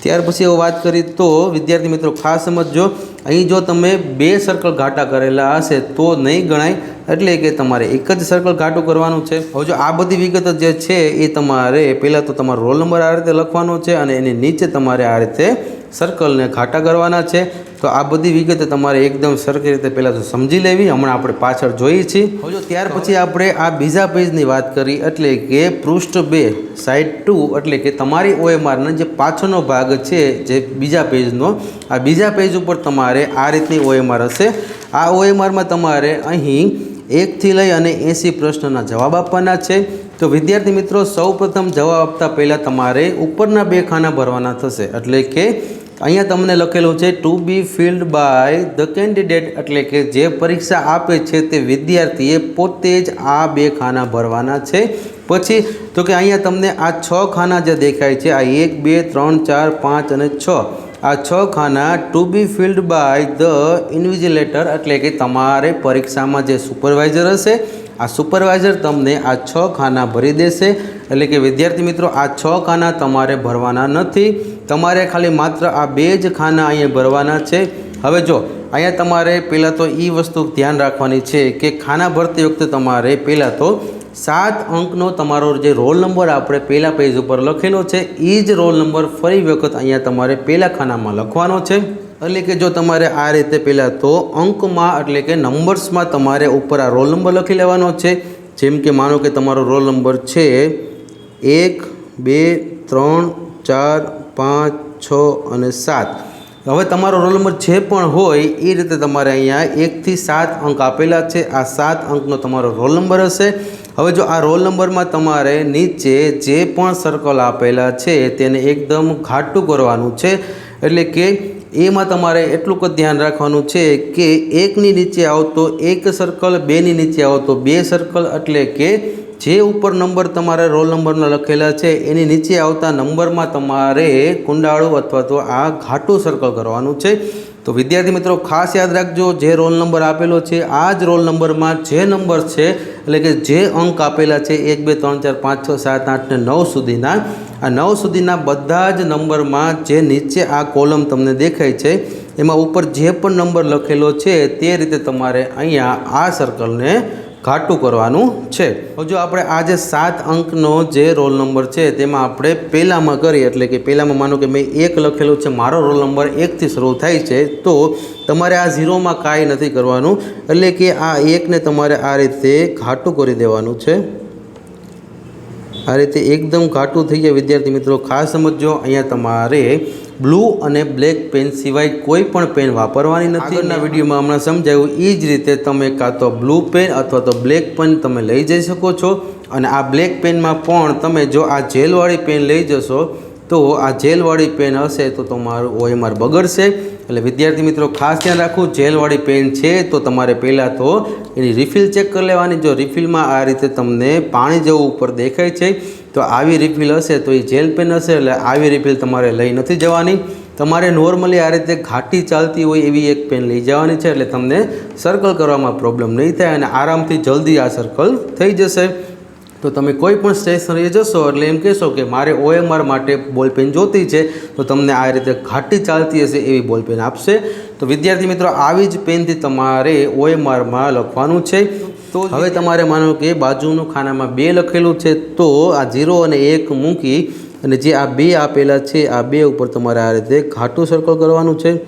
ત્યાર પછી એવું વાત કરી તો વિદ્યાર્થી મિત્રો ખાસ સમજજો, અહીં જો તમે 2 સર્કલ ઘાટા કરેલા હશે તો નહીં ગણાય, એટલે કે તમારે એક જ સર્કલ ઘાટું કરવાનું છે। હવે જો આ બધી વિગત જે છે એ તમારે પહેલાં તો તમારો રોલ નંબર આ રીતે લખવાનો છે અને એની નીચે તમારે આ રીતે સર્કલને ઘાટા કરવાના છે। તો આ બધી વિગત તમારે એકદમ સરખી રીતે પહેલાં તો સમજી લેવી, હમણાં આપણે પાછળ જોઈએ છીએ। હવે જો ત્યાર પછી આપણે આ બીજા પેજની વાત કરી એટલે કે પૃષ્ઠ 2 સાઇડ 2 એટલે કે તમારી OMRનો જે પાછળનો ભાગ છે જે બીજા પેજનો, આ બીજા પેજ ઉપર તમારે આ રીતની OMR હશે। આ OMRમાં તમારે અહીં 1 થી લઈ અને 80 પ્રશ્નના જવાબ આપવાના છે। તો વિદ્યાર્થી મિત્રો સૌપ્રથમ જવાબ આપતા પહેલાં તમારે ઉપરના 2 ખાના ભરવાના થશે। એટલે કે અહીંયા તમને લખેલું છે to be filled by the candidate, એટલે કે જે પરીક્ષા આપે છે તે વિદ્યાર્થીએ પોતે જ આ 2 ખાના ભરવાના છે। પછી તો કે અહીંયા તમને આ 6 ખાના જે દેખાય છે, આ 1, 2, 3, 4, 5 અને 6, આ 6 ખાના to be filled by the invigilator, એટલે કે તમારે પરીક્ષામાં જે સુપરવાઇઝર હશે આ સુપરવાઇઝર તમને આ 6 ખાના ભરી દેશે। એટલે કે વિદ્યાર્થી મિત્રો આ 6 ખાના તમારે ભરવાના નથી, તમારે ખાલી માત્ર આ 2 જ ખાના અહીંયા ભરવાના છે। હવે જો અહીંયા તમારે પહેલાં તો એ વસ્તુ ધ્યાન રાખવાની છે કે ખાના ભરતી વખતે તમારે પહેલાં તો 7 અંકનો તમારો જે રોલ નંબર આપણે પહેલાં પેજ ઉપર લખેલો છે એ જ રોલ નંબર ફરી વખત અહીંયા તમારે પહેલાં ખાનામાં લખવાનો છે। એટલે કે જો તમારે આ રીતે પહેલાં તો અંકમાં એટલે કે નંબર્સમાં તમારે ઉપર આ રોલ નંબર લખી લેવાનો છે। જેમ કે માનો કે તમારો રોલ નંબર છે 1, 2, 3, 4, 5, 6 અને 7। હવે તમારો રોલ નંબર જે પણ હોય એ રીતે તમારે અહીંયા 1 થી 7 અંક આપેલા છે, આ 7 અંકનો તમારો રોલ નંબર હશે। હવે જો આ રોલ નંબરમાં તમારે નીચે જે પણ સર્કલ આપેલા છે તેને એકદમ ઘાટું કરવાનું છે। એટલે કે એમાં તમારે એટલું જ ધ્યાન રાખવાનું છે કે 1ની નીચે આવતો 1 સર્કલ, 2ની નીચે આવતો 2 સર્કલ, એટલે કે જે ઉપર નંબર તમારે રોલ નંબરના લખેલા છે એની નીચે આવતા નંબરમાં તમારે કુંડાળું અથવા તો આ ઘાટું સર્કલ કરવાનું છે। તો વિદ્યાર્થી મિત્રો ખાસ યાદ રાખજો, જે રોલ નંબર આપેલો છે આ જ રોલ નંબરમાં જે નંબર છે એટલે કે જે અંક આપેલા છે 1, 2, 3, 4, 5, 6, 7, 8 ને 9 સુધીના, આ 9 સુધીના બધા જ નંબરમાં જે નીચે આ કોલમ તમને દેખાય છે એમાં ઉપર જે પણ નંબર લખેલો છે તે રીતે તમારે અહીંયા આ સર્કલને ઘાટું કરવાનું છે। જો આપણે આ જે 7 અંકનો જે રોલ નંબર છે તેમાં આપણે પહેલામાં કરીએ, એટલે કે પહેલામાં માનો કે મેં 1 લખેલું છે, મારો રોલ નંબર 1 થી શરૂ થાય છે, તો તમારે આ 0માં કાંઈ નથી કરવાનું, એટલે કે આ 1ને તમારે આ રીતે ઘાટું કરી દેવાનું છે। આ રીતે એકદમ ઘાટું થઈ જાય વિદ્યાર્થી મિત્રો। ખાસ સમજો, અહીંયા તમારે બ્લુ અને બ્લેક પેન સિવાય કોઈ પણ પેન વાપરવાની નથી। આગળના વિડીયોમાં હમણાં સમજાવ્યું એ જ રીતે તમે કાં તો બ્લુ પેન અથવા તો બ્લેક પેન તમે લઈ જઈ શકો છો, અને આ બ્લેક પેનમાં પણ તમે જો આ જેલવાળી પેન લઈ જશો તો આ જેલવાળી પેન હશે તો તમારું OMR બગડશે। એટલે વિદ્યાર્થી મિત્રો ખાસ ધ્યાન રાખવું, જેલવાળી પેન છે તો તમારે પહેલાં તો એની રિફિલ ચેક કરી લેવાની। જો રિફિલમાં આ રીતે તમને પાણી જેવું ઉપર દેખાય છે તો આવી રિફિલ હશે તો એ જેલ પેન હશે, એટલે આવી રિફિલ તમારે લઈ નથી જવાની। તમારે નોર્મલી આ રીતે ઘાટી ચાલતી હોય એવી એક પેન લઈ જવાની છે, એટલે તમને સર્કલ કરવામાં પ્રોબ્લેમ નહીં થાય અને આરામથી જલ્દી આ સર્કલ થઈ જશે। તો તમે કોઈ પણ સ્ટેશનરીએ જશો એટલે એમ કહેશો કે મારે OMR માટે બોલપેન જોતી છે, તો તમને આ રીતે ઘાટી ચાલતી હશે એવી બોલપેન આપશે। તો વિદ્યાર્થી મિત્રો આવી જ પેનથી તમારે OMRમાં લખવાનું છે। તો હવે તમારે માનો કે બાજુનું ખાનામાં 2 લખેલું છે, તો આ 0 અને 1 મૂકી અને જે આ 2 આપેલા છે આ 2 ઉપર તમારે આ રીતે ઘાટું સર્કલ કરવાનું છે।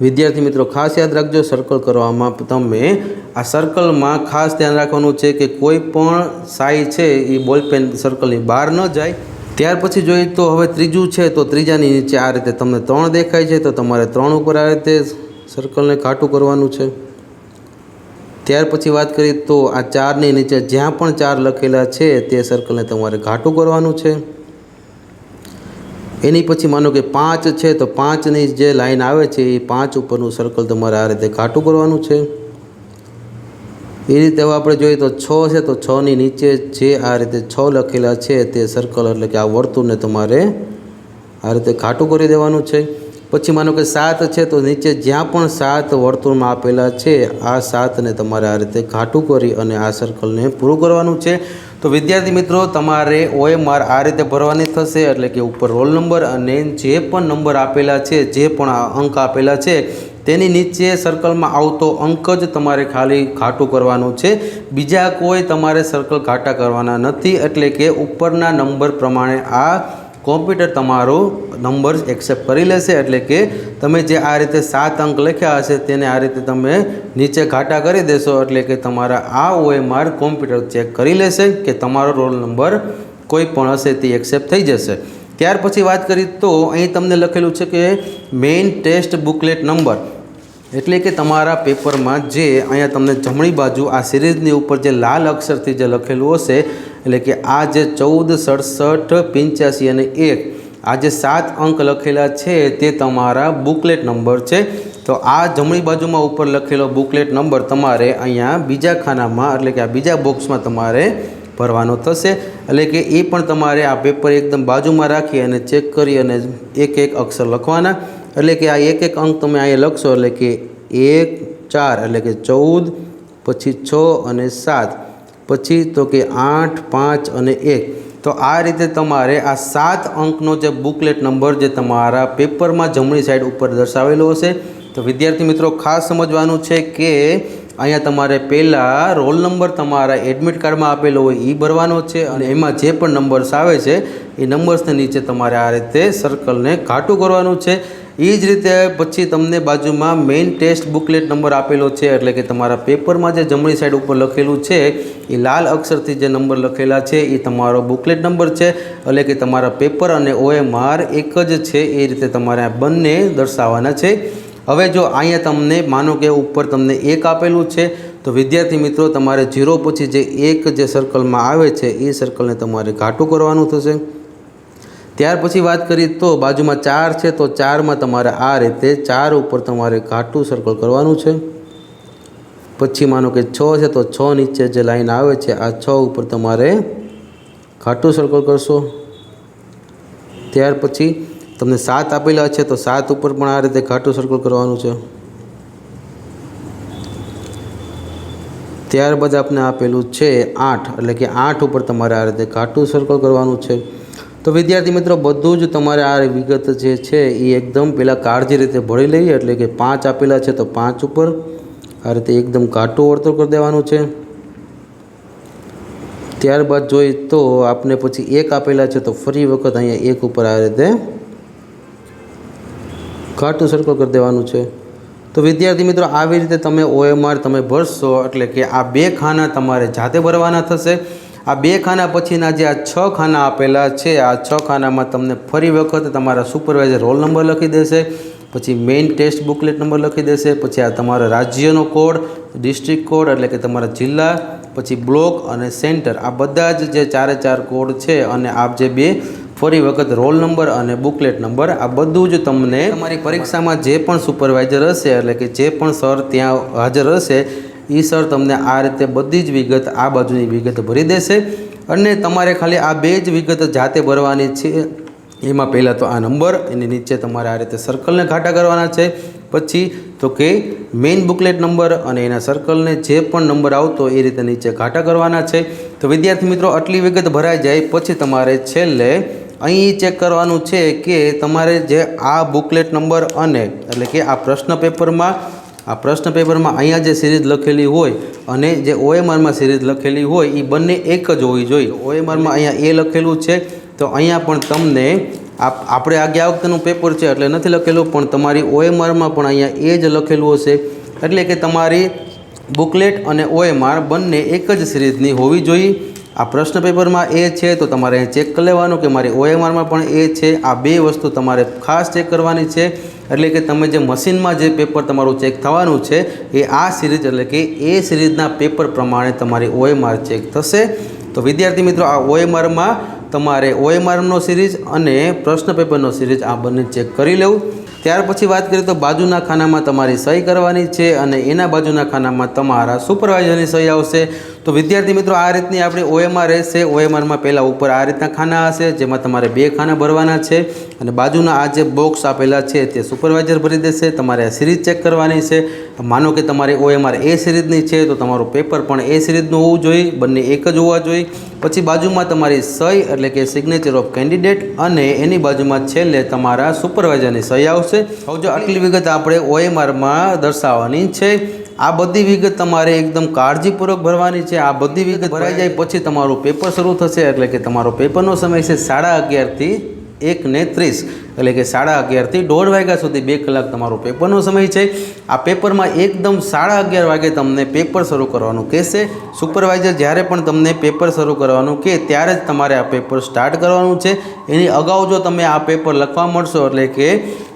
વિદ્યાર્થી મિત્રો ખાસ યાદ રાખજો, સર્કલ કરવામાં તમે આ સર્કલમાં ખાસ ધ્યાન રાખવાનું છે કે કોઈ પણ સાઈ છે એ બોલપેન સર્કલની બહાર ન જાય। ત્યાર પછી જોઈએ તો હવે ત્રીજું છે, તો ત્રીજાની નીચે આ રીતે તમને 3 દેખાય છે, તો તમારે 3 ઉપર આ રીતે સર્કલને ઘાટું કરવાનું છે। ત્યાર પછી વાત કરીએ તો આ 4ની નીચે જ્યાં પણ 4 લખેલા છે તે સર્કલને તમારે ઘાટું કરવાનું છે। એની પછી માનો કે 5 છે, તો 5ની જે લાઈન આવે છે એ 5 ઉપરનું સર્કલ તમારે આ રીતે ઘાટું કરવાનું છે। એ રીતે હવે આપણે જોઈએ તો 6 છે, તો 6ની નીચે જે આ રીતે 6 લખેલા છે તે સર્કલ એટલે કે આ વર્તુળને તમારે આ રીતે ઘાટું કરી દેવાનું છે। પછી માનો કે 7 છે, તો નીચે જ્યાં પણ 7 વર્તુળમાં આપેલા છે આ 7ને તમારે આ રીતે ઘાટું કરી અને આ સર્કલને પૂરું કરવાનું છે। તો વિદ્યાર્થી મિત્રો તમારે OMR આ રીતે ભરવાની થશે, એટલે કે ઉપર રોલ નંબર અને જે પણ નંબર આપેલા છે, જે પણ અંક આપેલા છે તેની નીચે સર્કલમાં આવતો અંક જ તમારે ખાલી ઘાટું કરવાનું છે। બીજા કોઈ તમારે સર્કલ ઘાટા કરવાના નથી, એટલે કે ઉપરના નંબર પ્રમાણે આ કોમ્પ્યુટર તમારો નંબર એક્સેપ્ટ કરી લેશે। એટલે કે તમે જે આ રીતે 7 અંક લખ્યા હશે તેને આ રીતે તમે નીચે ઘાટા કરી દેશો, એટલે કે તમારા આ OMR કોમ્પ્યુટર ચેક કરી લેશે કે તમારો રોલ નંબર કોઈ પણ હશે તે એક્સેપ્ટ થઈ જશે। ત્યાર પછી વાત કરીએ તો અહીં તમને લખેલું છે કે મેઇન ટેસ્ટ બુકલેટ નંબર, એટલે કે તમારા પેપરમાં જે અહીંયા તમને જમણી બાજુ આ સિરીઝની ઉપર જે લાલ અક્ષરથી જે લખેલું હશે, એટલે કે આ જે 14, 67, 85 અને 1 આ જે 7 અંક લખેલા છે તે તમારા બુકલેટ નંબર છે। તો આ જમણી બાજુમાં ઉપર લખેલો બુકલેટ નંબર તમારે અહીંયા બીજા ખાનામાં એટલે કે આ બીજા બોક્સમાં તમારે ભરવાનો થશે। એટલે કે એ પણ તમારે આ પેપર એકદમ બાજુમાં રાખી અને ચેક કરી અને એક અક્ષર લખવાના, એટલે કે આ એક અંક તમે અહીંયા લખશો, એટલે કે 1, 4 એટલે કે 14, પછી 6 અને 7, પછી તો કે 8, 5 અને 1। તો આ રીતે તમારે આ 7 અંકનો જે બુકલેટ નંબર જે તમારા પેપરમાં જમણી સાઈડ ઉપર દર્શાવેલો હશે। તો વિદ્યાર્થી મિત્રો ખાસ સમજવાનું છે કે અહીંયા તમારે પહેલાં રોલ નંબર તમારા એડમિટ કાર્ડમાં આપેલો હોય એ ભરવાનો છે, અને એમાં જે પણ નંબર્સ આવે છે એ નંબર્સને નીચે તમારે આ રીતે સર્કલને ઘાટું કરવાનું છે। એ જ રીતે પછી તમને બાજુમાં મેઇન ટેસ્ટ બુકલેટ નંબર આપેલો છે, એટલે કે તમારા પેપરમાં જે જમણી સાઈડ ઉપર લખેલું છે એ લાલ અક્ષરથી જે નંબર લખેલા છે એ તમારો બુકલેટ નંબર છે, એટલે કે તમારા પેપર અને OMR એક જ છે, એ રીતે તમારે આ બંને દર્શાવવાના છે। હવે જો અહીંયા તમને માનો કે ઉપર તમને 1 આપેલું છે, તો વિદ્યાર્થી મિત્રો તમારે 0 પછી જે 1 જે સર્કલમાં આવે છે એ સર્કલને તમારે ઘાટું કરવાનું થશે। ત્યાર પછી વાત કરીએ તો બાજુમાં 4 છે, તો 4માં તમારે આ રીતે 4 ઉપર તમારે ઘાટું સર્કલ કરવાનું છે। પછી માનો કે 6 છે, તો 6 નીચે જે લાઈન આવે છે આ 6 ઉપર તમારે ઘાટું સર્કલ કરશો। ત્યાર પછી તમને 7 આપેલા છે, તો 7 ઉપર પણ આ રીતે ઘાટું સર્કલ કરવાનું છે। ત્યારબાદ આપણે આપેલું છે 8, એટલે કે 8 ઉપર તમારે આ રીતે ઘાટું સર્કલ કરવાનું છે। તો વિદ્યાર્થી મિત્રો બધું જ તમારે આ વિગત જે છે એ એકદમ પહેલાં કાળજી રીતે ભરી લઈએ, એટલે કે 5 આપેલા છે તો 5 ઉપર આ રીતે એકદમ ઘાટું વર્તુળ કરી દેવાનું છે। ત્યારબાદ જોઈએ તો આપને પછી 1 આપેલા છે તો ફરી વખત અહીંયા 1 ઉપર આ રીતે ઘાટું સર્કલ કરી દેવાનું છે। તો વિદ્યાર્થી મિત્રો આવી રીતે તમે OMR તમે ભરશો એટલે કે આ 2 ખાના તમારે જાતે ભરવાના થશે। આ 2 ખાના પછીના જે આ 6 ખાના આપેલા છે આ 6 ખાનામાં તમને ફરી વખત તમારા સુપરવાઇઝર રોલ નંબર લખી દેશે, પછી મેઇન ટેસ્ટ બુકલેટ નંબર લખી દેશે, પછી આ તમારા રાજ્યનો કોડ, ડિસ્ટ્રિક્ટ કોડ એટલે કે તમારા જિલ્લા, પછી બ્લોક અને સેન્ટર, આ બધા જ જે 4 કોડ છે અને આપ જે 2 ફરી વખત રોલ નંબર અને બુકલેટ નંબર આ બધું જ તમને તમારી પરીક્ષામાં જે પણ સુપરવાઇઝર હશે એટલે કે જે પણ સર ત્યાં હાજર હશે એ સર તમને આ રીતે બધી જ વિગત આ બાજુની વિગત ભરી દેશે અને તમારે ખાલી આ 2 જ વિગત જાતે ભરવાની છે। એમાં પહેલાં તો આ નંબર, એની નીચે તમારે આ રીતે સર્કલને ઘાટા કરવાના છે, પછી તો કે મેઇન બુકલેટ નંબર અને એના સર્કલને જે પણ નંબર આવતો એ રીતે નીચે ઘાટા કરવાના છે। તો વિદ્યાર્થી મિત્રો આટલી વિગત ભરાઈ જાય પછી તમારે છેલ્લે અહીં ચેક કરવાનું છે કે તમારે જે આ બુકલેટ નંબર અને એટલે કે આ પ્રશ્ન પેપરમાં અહીંયા જે સિરીઝ લખેલી હોય અને જે OMRમાં સિરીઝ લખેલી હોય એ બંને એક જ હોવી જોઈએ। OMRમાં અહીંયા એ લખેલું છે તો અહીંયા પણ તમને આપણે આ ગયા વખતેનું પેપર છે એટલે નથી લખેલું, પણ તમારી OMRમાં પણ અહીંયા એ જ લખેલું હશે એટલે કે તમારી બુકલેટ અને OMR બંને એક જ સિરીઝની હોવી જોઈએ। આ પ્રશ્ન પેપરમાં એ છે તો તમારે ચેક કરી લેવાનું કે મારી OMRમાં પણ એ છે। આ 2 વસ્તુ તમારે ખાસ ચેક કરવાની છે એટલે કે તમે જે મશીનમાં જે પેપર તમારું ચેક થવાનું છે એ આ સિરીઝ એટલે કે એ સિરીઝના પેપર પ્રમાણે તમારી OMR ચેક થશે। તો વિદ્યાર્થી મિત્રો આ OMRમાં તમારે OMRનો સિરીઝ અને પ્રશ્ન પેપરનો સિરીઝ આ બંને ચેક કરી લેવું। ત્યાર પછી વાત કરીએ તો બાજુના ખાનામાં તમારી સહી કરવાની છે અને એના બાજુના ખાનામાં તમારા સુપરવાઇઝરની સહી આવશે। તો વિદ્યાર્થી મિત્રો આ રીતની આપણી OMR રહેશે। OMRમાં પહેલાં ઉપર આ રીતના ખાના હશે જેમાં તમારે 2 ખાના ભરવાના છે અને બાજુના આ જે બોક્સ આપેલા છે તે સુપરવાઇઝર ભરી દેશે। તમારે આ સિરીઝ ચેક કરવાની છે। માનો કે તમારી OMR એ સિરીઝની છે તો તમારું પેપર પણ એ સિરીઝનું હોવું જોઈએ, બંને એક જ હોવા જોઈએ। પછી બાજુમાં તમારી સહી એટલે કે સિગ્નેચર ઓફ કેન્ડિડેટ અને એની બાજુમાં છેલ્લે તમારા સુપરવાઇઝરની સહી આવશે। હવે જો આટલી વિગત આપણે OMRમાં દર્શાવવાની છે। આ બધી વિગત તમારે એકદમ કાળજીપૂર્વક ભરવાની છે। આ બધી વિગત ભરાઈ જાય પછી તમારું પેપર શરૂ થશે એટલે કે તમારો પેપરનો સમય છે 11:30 થી 1:30 એટલે કે 11:30 થી 1:30 વાગ્યા સુધી 2 કલાક તમારો પેપરનો સમય છે। આ પેપરમાં એકદમ 11:30 વાગે તમને પેપર શરૂ કરવાનું કહેશે। સુપરવાઇઝર જ્યારે પણ તમને પેપર શરૂ કરવાનું કહે ત્યારે જ તમારે આ પેપર સ્ટાર્ટ કરવાનું છે। એની અગાઉ જો તમે આ પેપર લખવા મળશો એટલે કે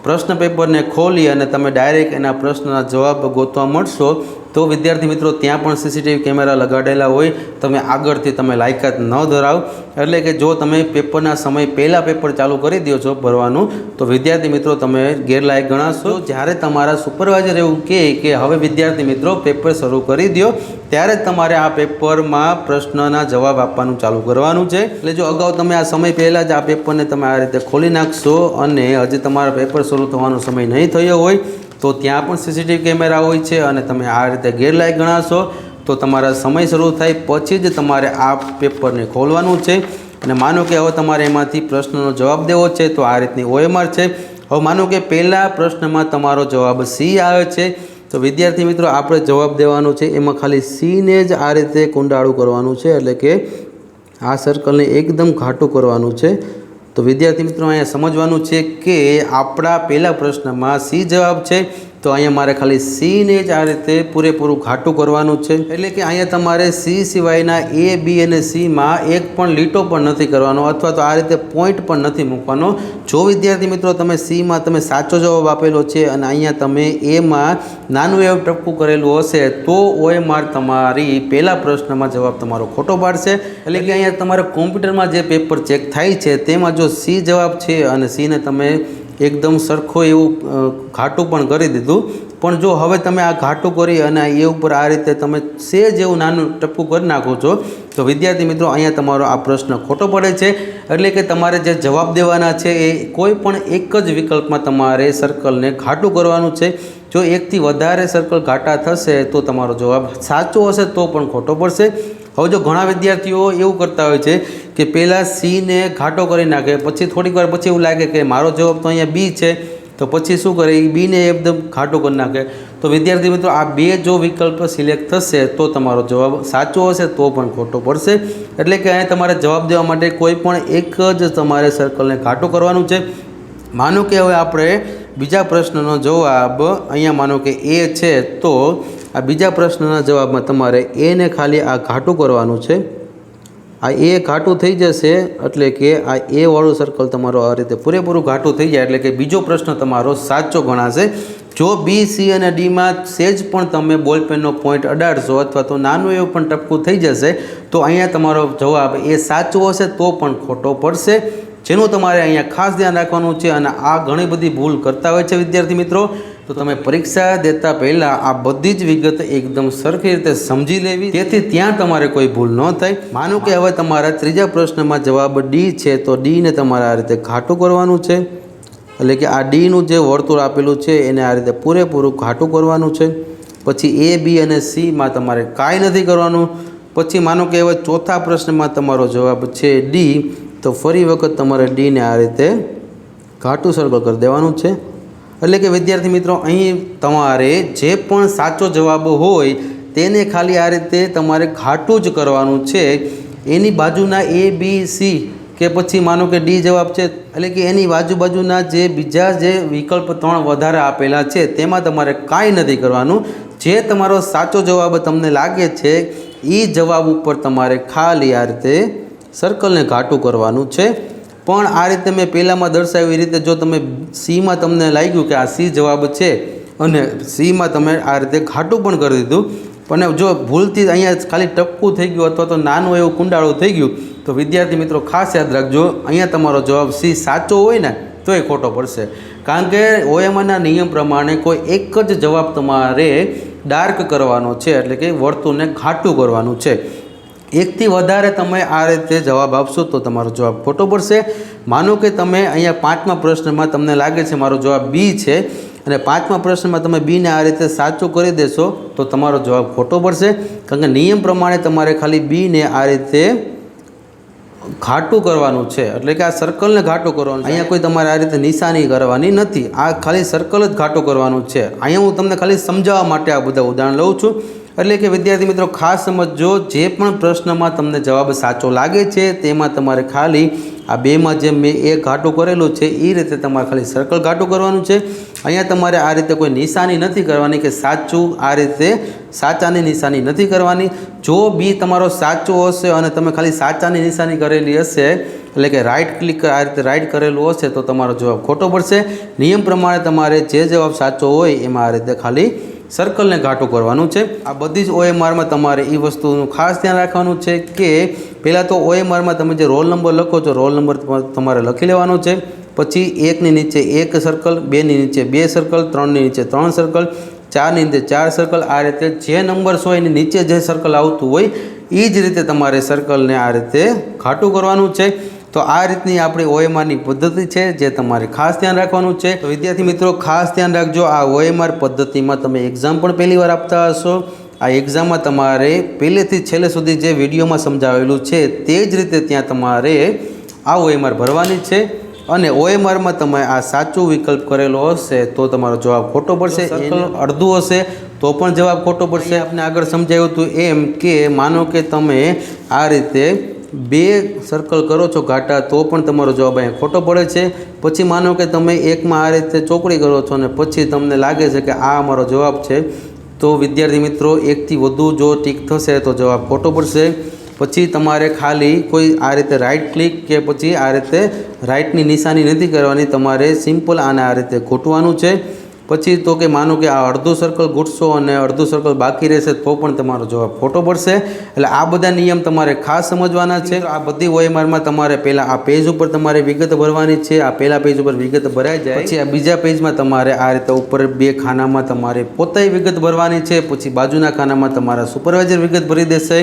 પ્રશ્ન પેપરને ખોલી અને તમે ડાયરેક્ટ એના પ્રશ્નના જવાબ ગોતવા મળશો તો વિદ્યાર્થી મિત્રો ત્યાં પણ CCTV કેમેરા લગાડેલા હોય, તમે આગળથી તમે લાયકાત ન ધરાવ એટલે કે જો તમે પેપરના સમય પહેલાં પેપર ચાલુ કરી દો છો ભરવાનું તો વિદ્યાર્થી મિત્રો તમે ગેરલાયક ગણાશો। જ્યારે તમારા સુપરવાઇઝર એવું કહે કે હવે વિદ્યાર્થી મિત્રો પેપર શરૂ કરી દો ત્યારે જ તમારે આ પેપરમાં પ્રશ્નના જવાબ આપવાનું ચાલુ કરવાનું છે। એટલે જો અગાઉ તમે આ સમય પહેલાં જ આ પેપરને તમે આ રીતે ખોલી નાખશો અને હજી તમારા પેપર શરૂ થવાનો સમય નહીં થયો હોય તો ત્યાં પણ CCTV કેમેરા હોય છે અને તમે આ રીતે ગેરલાયક ગણાશો તો તમારા સમય શરૂ થાય પછી જ તમારે આ પેપરને ખોલવાનું છે। અને માનો કે હવે તમારે એમાંથી પ્રશ્નનો જવાબ દેવો છે તો આ રીતની OMR છે। હવે માનો કે પહેલા પ્રશ્નમાં તમારો જવાબ C આવે છે તો વિદ્યાર્થી મિત્રો આપણે જવાબ દેવાનો છે એમાં ખાલી C ને જ આ રીતે કુંડાળું કરવાનું છે એટલે કે આ સર્કલને એકદમ ઘાટું કરવાનું છે। તો વિદ્યાર્થી મિત્રો અહીંયા સમજવાનું છે કે આપણા પહેલા પ્રશ્નમાં C જવાબ છે તો અહીંયા મારે ખાલી C ને જ આ રીતે પૂરેપૂરું ઘાટું કરવાનું છે એટલે કે અહીંયા તમારે C સિવાયના A, B અને C માં એક પણ લીટો પણ નથી કરવાનો અથવા તો આ રીતે પોઈન્ટ પણ નથી મૂકવાનો। જો વિદ્યાર્થી મિત્રો તમે C માં તમે સાચો જવાબ આપેલો છે અને અહીંયા તમે A માં નાનું એવું ટપકું કરેલું હશે તો OMR તમારી પહેલા પ્રશ્નમાં જવાબ તમારો ખોટો પાડશે। એટલે કે અહીંયા તમારા કોમ્પ્યુટરમાં જે પેપર ચેક થાય છે તેમાં જો C જવાબ છે અને C ને તમે એકદમ સરખો એવું ઘાટું પણ કરી દીધું પણ જો હવે તમે આ ઘાટું કરી અને એ ઉપર આ રીતે તમે સેજ એવું નાનું ટપકું કરી નાખો છો તો વિદ્યાર્થી મિત્રો અહીંયા તમારો આ પ્રશ્ન ખોટો પડે છે। એટલે કે તમારે જે જવાબ દેવાના છે એ કોઈ પણ એક જ વિકલ્પમાં તમારે સર્કલને ઘાટું કરવાનું છે। જો એકથી વધારે સર્કલ ઘાટા થશે તો તમારો જવાબ સાચો હશે તો પણ ખોટો પડશે। હવે જો ઘણા વિદ્યાર્થીઓ એવું કરતા હોય છે કે પહેલાં C ને ઘાટો કરી નાખે પછી થોડીક વાર પછી એવું લાગે કે મારો જવાબ તો અહીંયા B છે તો પછી શું કરે એ B ને એકદમ ઘાટો કરી નાખે તો વિદ્યાર્થી મિત્રો આ બે જો વિકલ્પ સિલેક્ટ થશે તો તમારો જવાબ સાચો હશે, તો પણ ખોટો પડશે. એટલે કે અહીં તમારે જવાબ દેવા માટે કોઈ પણ એક જ તમારે સર્કલને ઘાટું કરવાનું છે. માનો કે હવે આપણે બીજા પ્રશ્નનો જવાબ અહીંયા માનો કે એ છે, તો આ બીજા પ્રશ્નના જવાબમાં તમારે એને ખાલી આ ઘાટું કરવાનું છે. આ એ ઘાટું થઈ જશે એટલે કે આ એ વાળું સર્કલ તમારો આ રીતે પૂરેપૂરું ઘાટું થઈ જાય એટલે કે બીજો પ્રશ્ન તમારો સાચો ગણાશે. જો બી, સી અને ડીમાં સેજ પણ તમે બોલપેનનો પોઈન્ટ અડાડશો અથવા તો નાનું એવું પણ ટપકું થઈ જશે તો અહીંયા તમારો જવાબ એ સાચો હશે, તો પણ ખોટો પડશે. જેનું તમારે અહીંયા ખાસ ધ્યાન રાખવાનું છે. અને આ ઘણી બધી ભૂલ કરતા હોય છે વિદ્યાર્થી મિત્રો, તો તમે પરીક્ષા દેતા પહેલાં આ બધી જ વિગત એકદમ સરખી રીતે સમજી લેવી, તેથી ત્યાં તમારે કોઈ ભૂલ ન થાય. માનો કે હવે તમારા ત્રીજા પ્રશ્નમાં જવાબ ડી છે, તો ડીને તમારે આ રીતે ઘાટું કરવાનું છે. એટલે કે આ ડીનું જે વર્તુળ આપેલું છે એને આ રીતે પૂરેપૂરું ઘાટું કરવાનું છે. પછી એ, બી અને સીમાં તમારે કાંઈ નથી કરવાનું. પછી માનો કે હવે ચોથા પ્રશ્નમાં તમારો જવાબ છે ડી, તો ફરી વખત તમારે ડીને આ રીતે ઘાટું સર્કલ કરી દેવાનું છે. એટલે કે વિદ્યાર્થી મિત્રો અહીં તમારે જે પણ સાચો જવાબ હોય તેને ખાલી આ રીતે તમારે ઘાટું જ કરવાનું છે. એની બાજુના એ, બી, સી કે પછી માનો કે ડી જવાબ છે, એટલે કે એની બાજુના જે બીજા જે વિકલ્પ 3 વધારે આપેલા છે તેમાં તમારે કાંઈ નથી કરવાનું. જે તમારો સાચો જવાબ તમને લાગે છે એ જવાબ ઉપર તમારે ખાલી આ રીતે સર્કલને ઘાટું કરવાનું છે. પણ આ રીતે મેં પહેલાંમાં દર્શાવી રીતે જો તમે સીમાં તમને લાગ્યું કે આ સી જવાબ છે અને સીમાં તમે આ રીતે ઘાટું પણ કરી દીધું, પણ જો ભૂલથી અહીંયા ખાલી ટપકું થઈ ગયું અથવા તો નાનું એવું કુંડાળું થઈ ગયું તો વિદ્યાર્થી મિત્રો ખાસ યાદ રાખજો, અહીંયા તમારો જવાબ સી સાચો હોય ને તો એ ખોટો પડશે. કારણ કે ઓએમઆરના નિયમ પ્રમાણે કોઈ એક જ જવાબ તમારે ડાર્ક કરવાનો છે, એટલે કે વર્તુળને ઘાટું કરવાનું છે. એકથી વધારે તમે આ રીતે જવાબ આપશો તો તમારો જવાબ ખોટો પડશે. માનો કે તમે અહીંયા 5મા પ્રશ્નમાં તમને લાગે છે મારો જવાબ બી છે અને 5મા પ્રશ્નમાં તમે બીને આ રીતે સાચું કરી દેશો તો તમારો જવાબ ખોટો પડશે. કારણ કે નિયમ પ્રમાણે તમારે ખાલી બીને આ રીતે ઘાટું કરવાનું છે, એટલે કે આ સર્કલને ઘાટું કરવાનું. અહીંયા કોઈ તમારે આ રીતે નિશાની કરવાની નથી, આ ખાલી સર્કલ જ ઘાટું કરવાનું છે. અહીંયા હું તમને ખાલી સમજાવવા માટે આ બધા ઉદાહરણ લઉં છું. એટલે કે વિદ્યાર્થી મિત્રો ખાસ સમજો, જે પણ પ્રશ્નમાં તમને જવાબ સાચો લાગે છે તેમાં તમારે ખાલી આ બેમાં જે મેં એ ઘાટું કરેલું છે એ રીતે તમારે ખાલી સર્કલ ઘાટું કરવાનું છે. અહીંયા તમારે આ રીતે કોઈ નિશાની નથી કરવાની કે સાચું, આ રીતે સાચાની નિશાની નથી કરવાની. જો બી તમારો સાચો હશે અને તમે ખાલી સાચાની નિશાની કરેલી હશે, એટલે કે રાઈટ ક્લિક આ રીતે રાઈટ કરેલું હશે તો તમારો જવાબ ખોટો પડશે. નિયમ પ્રમાણે તમારે જે જવાબ સાચો હોય એમાં આ રીતે ખાલી સર્કલને ઘાટું કરવાનું છે. આ બધી જ ઓએમઆરમાં તમારે એ વસ્તુનું ખાસ ધ્યાન રાખવાનું છે કે પહેલાં તો ઓએમઆરમાં તમે જે રોલ નંબર લખો છો રોલ નંબર તમારે લખી લેવાનો છે. પછી 1ની નીચે 1 સર્કલ, 2ની નીચે 2 સર્કલ, 3ની નીચે 3 સર્કલ, 4ની નીચે 4 સર્કલ. આ રીતે જે નંબર્સ હોય એની નીચે જે સર્કલ આવતું હોય એ જ રીતે તમારે સર્કલને આ રીતે ઘાટું કરવાનું છે. તો આ રીતની આપણી ઓએમઆરની પદ્ધતિ છે જે તમારે ખાસ ધ્યાન રાખવાનું છે. તો વિદ્યાર્થી મિત્રો ખાસ ધ્યાન રાખજો, આ ઓએમઆર પદ્ધતિમાં તમે એક્ઝામ પણ પહેલી વાર આપતા હશો. આ એક્ઝામમાં તમારે પહેલેથી છેલ્લે સુધી જે વિડીયોમાં સમજાવેલું છે તે જ રીતે ત્યાં તમારે આ ઓએમઆર ભરવાની છે. અને ઓએમઆરમાં તમે આ સાચું વિકલ્પ કરેલો હશે તો તમારો જવાબ ખોટો પડશે. અડધું હશે તો પણ જવાબ ખોટો પડશે. આપણે આગળ સમજાવ્યું હતું એમ કે માનો કે તમે આ રીતે 2 સર્કલ કરો છો ઘાટા તો પણ તમારો જવાબ અહીંયા ખોટો પડે છે. પછી માનો કે તમે એકમાં આ રીતે ચોકડી કરો છો અને પછી તમને લાગે છે કે આ અમારો જવાબ છે, તો વિદ્યાર્થી મિત્રો એકથી વધુ જો ટીક થશે તો જવાબ ખોટો પડશે. પછી તમારે ખાલી કોઈ આ રીતે રાઈટ ક્લિક કે પછી આ રીતે રાઈટની નિશાની નથી કરવાની, તમારે સિમ્પલ આને આ રીતે ઘૂંટવાનું છે. પછી તો કે માનો કે આ અડધું સર્કલ ઘૂંટશો અને અડધું સર્કલ બાકી રહેશે તો પણ તમારો જવાબ ખોટો પડશે. એટલે આ બધા નિયમ તમારે ખાસ સમજવાના છે. આ બધી ઓએમઆરમાં તમારે પહેલાં આ પેજ ઉપર તમારે વિગત ભરવાની છે. આ પહેલા પેજ ઉપર વિગત ભરાઈ જાય પછી આ બીજા પેજમાં તમારે આ રીતે ઉપર 2 ખાનામાં તમારે પોતે વિગત ભરવાની છે. પછી બાજુના ખાનામાં તમારા સુપરવાઇઝર વિગત ભરી દેશે.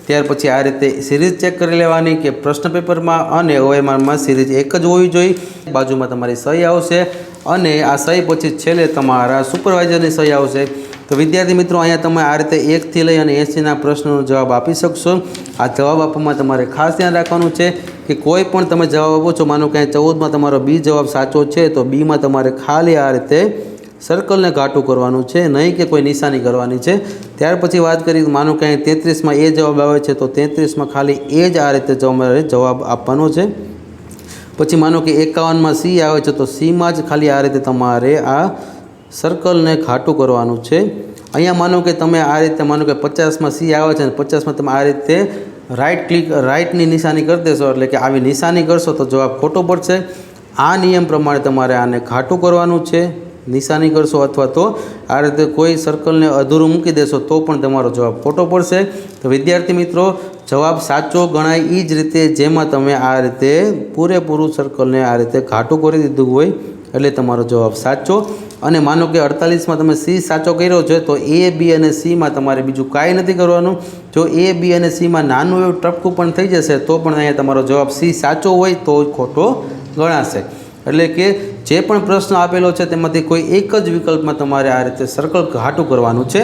ત્યાર પછી આ રીતે સિરીઝ ચેક કરી લેવાની કે પ્રશ્ન પેપરમાં અને ઓએમઆરમાં સિરીઝ એક જ હોવી જોઈએ. બાજુમાં તમારી સહી આવશે અને આ સહી પછી છેલ્લે તમારા સુપરવાઇઝરની સહી આવશે. તો વિદ્યાર્થી મિત્રો અહીંયા તમે આ રીતે 1 થી લઈ અને 80ના પ્રશ્નોનો જવાબ આપી શકશો. આ જવાબ આપવામાં તમારે ખાસ ધ્યાન રાખવાનું છે કે કોઈ પણ તમે જવાબ આપો છો, માનો કે 14માં તમારો બી જવાબ સાચો છે તો બીમાં તમારે ખાલી આ રીતે સર્કલને ઘાટું કરવાનું છે, નહીં કે કોઈ નિશાની કરવાની છે। ત્યાર પછી વાત કરીએ તો માનો કે અહીં 33માં એ જવાબ આવે છે તો 33માં ખાલી એ જ આ રીતે જવાબ આપવાનો છે। પછી માનો કે 51માં સી આવે છે તો સીમાં જ ખાલી આ રીતે તમારે આ સર્કલને ઘાટું કરવાનું છે। અહીંયા માનો કે તમે આ રીતે માનો કે 50માં સી આવે છે અને 50માં તમે આ રીતે રાઈટની નિશાની કરી દેશો, એટલે કે આવી નિશાની કરશો તો જવાબ ખોટો પડશે। આ નિયમ પ્રમાણે તમારે આને ઘાટું કરવાનું છે, નિશાની કરશો અથવા તો આ રીતે કોઈ સર્કલને અધૂરું મૂકી દેશો તો પણ તમારો જવાબ ખોટો પડશે। તો વિદ્યાર્થી મિત્રો, જવાબ સાચો ગણાય એ જ રીતે જેમાં તમે આ રીતે પૂરેપૂરું સર્કલને આ રીતે ઘાટું કરી દીધું હોય એટલે તમારો જવાબ સાચો। અને માનો કે 48માં તમે સી સાચો કર્યો છે તો એ બી અને સીમાં તમારે બીજું કાંઈ નથી કરવાનું। જો એ બી અને સીમાં નાનું એવું ટપકું પણ થઈ જશે તો પણ અહીંયા તમારો જવાબ સી સાચો હોય તો જ ખોટો ગણાશે। એટલે કે જે પણ પ્રશ્ન આપેલો છે તેમાંથી કોઈ એક જ વિકલ્પમાં તમારે આ રીતે સર્કલ ઘાટું કરવાનું છે।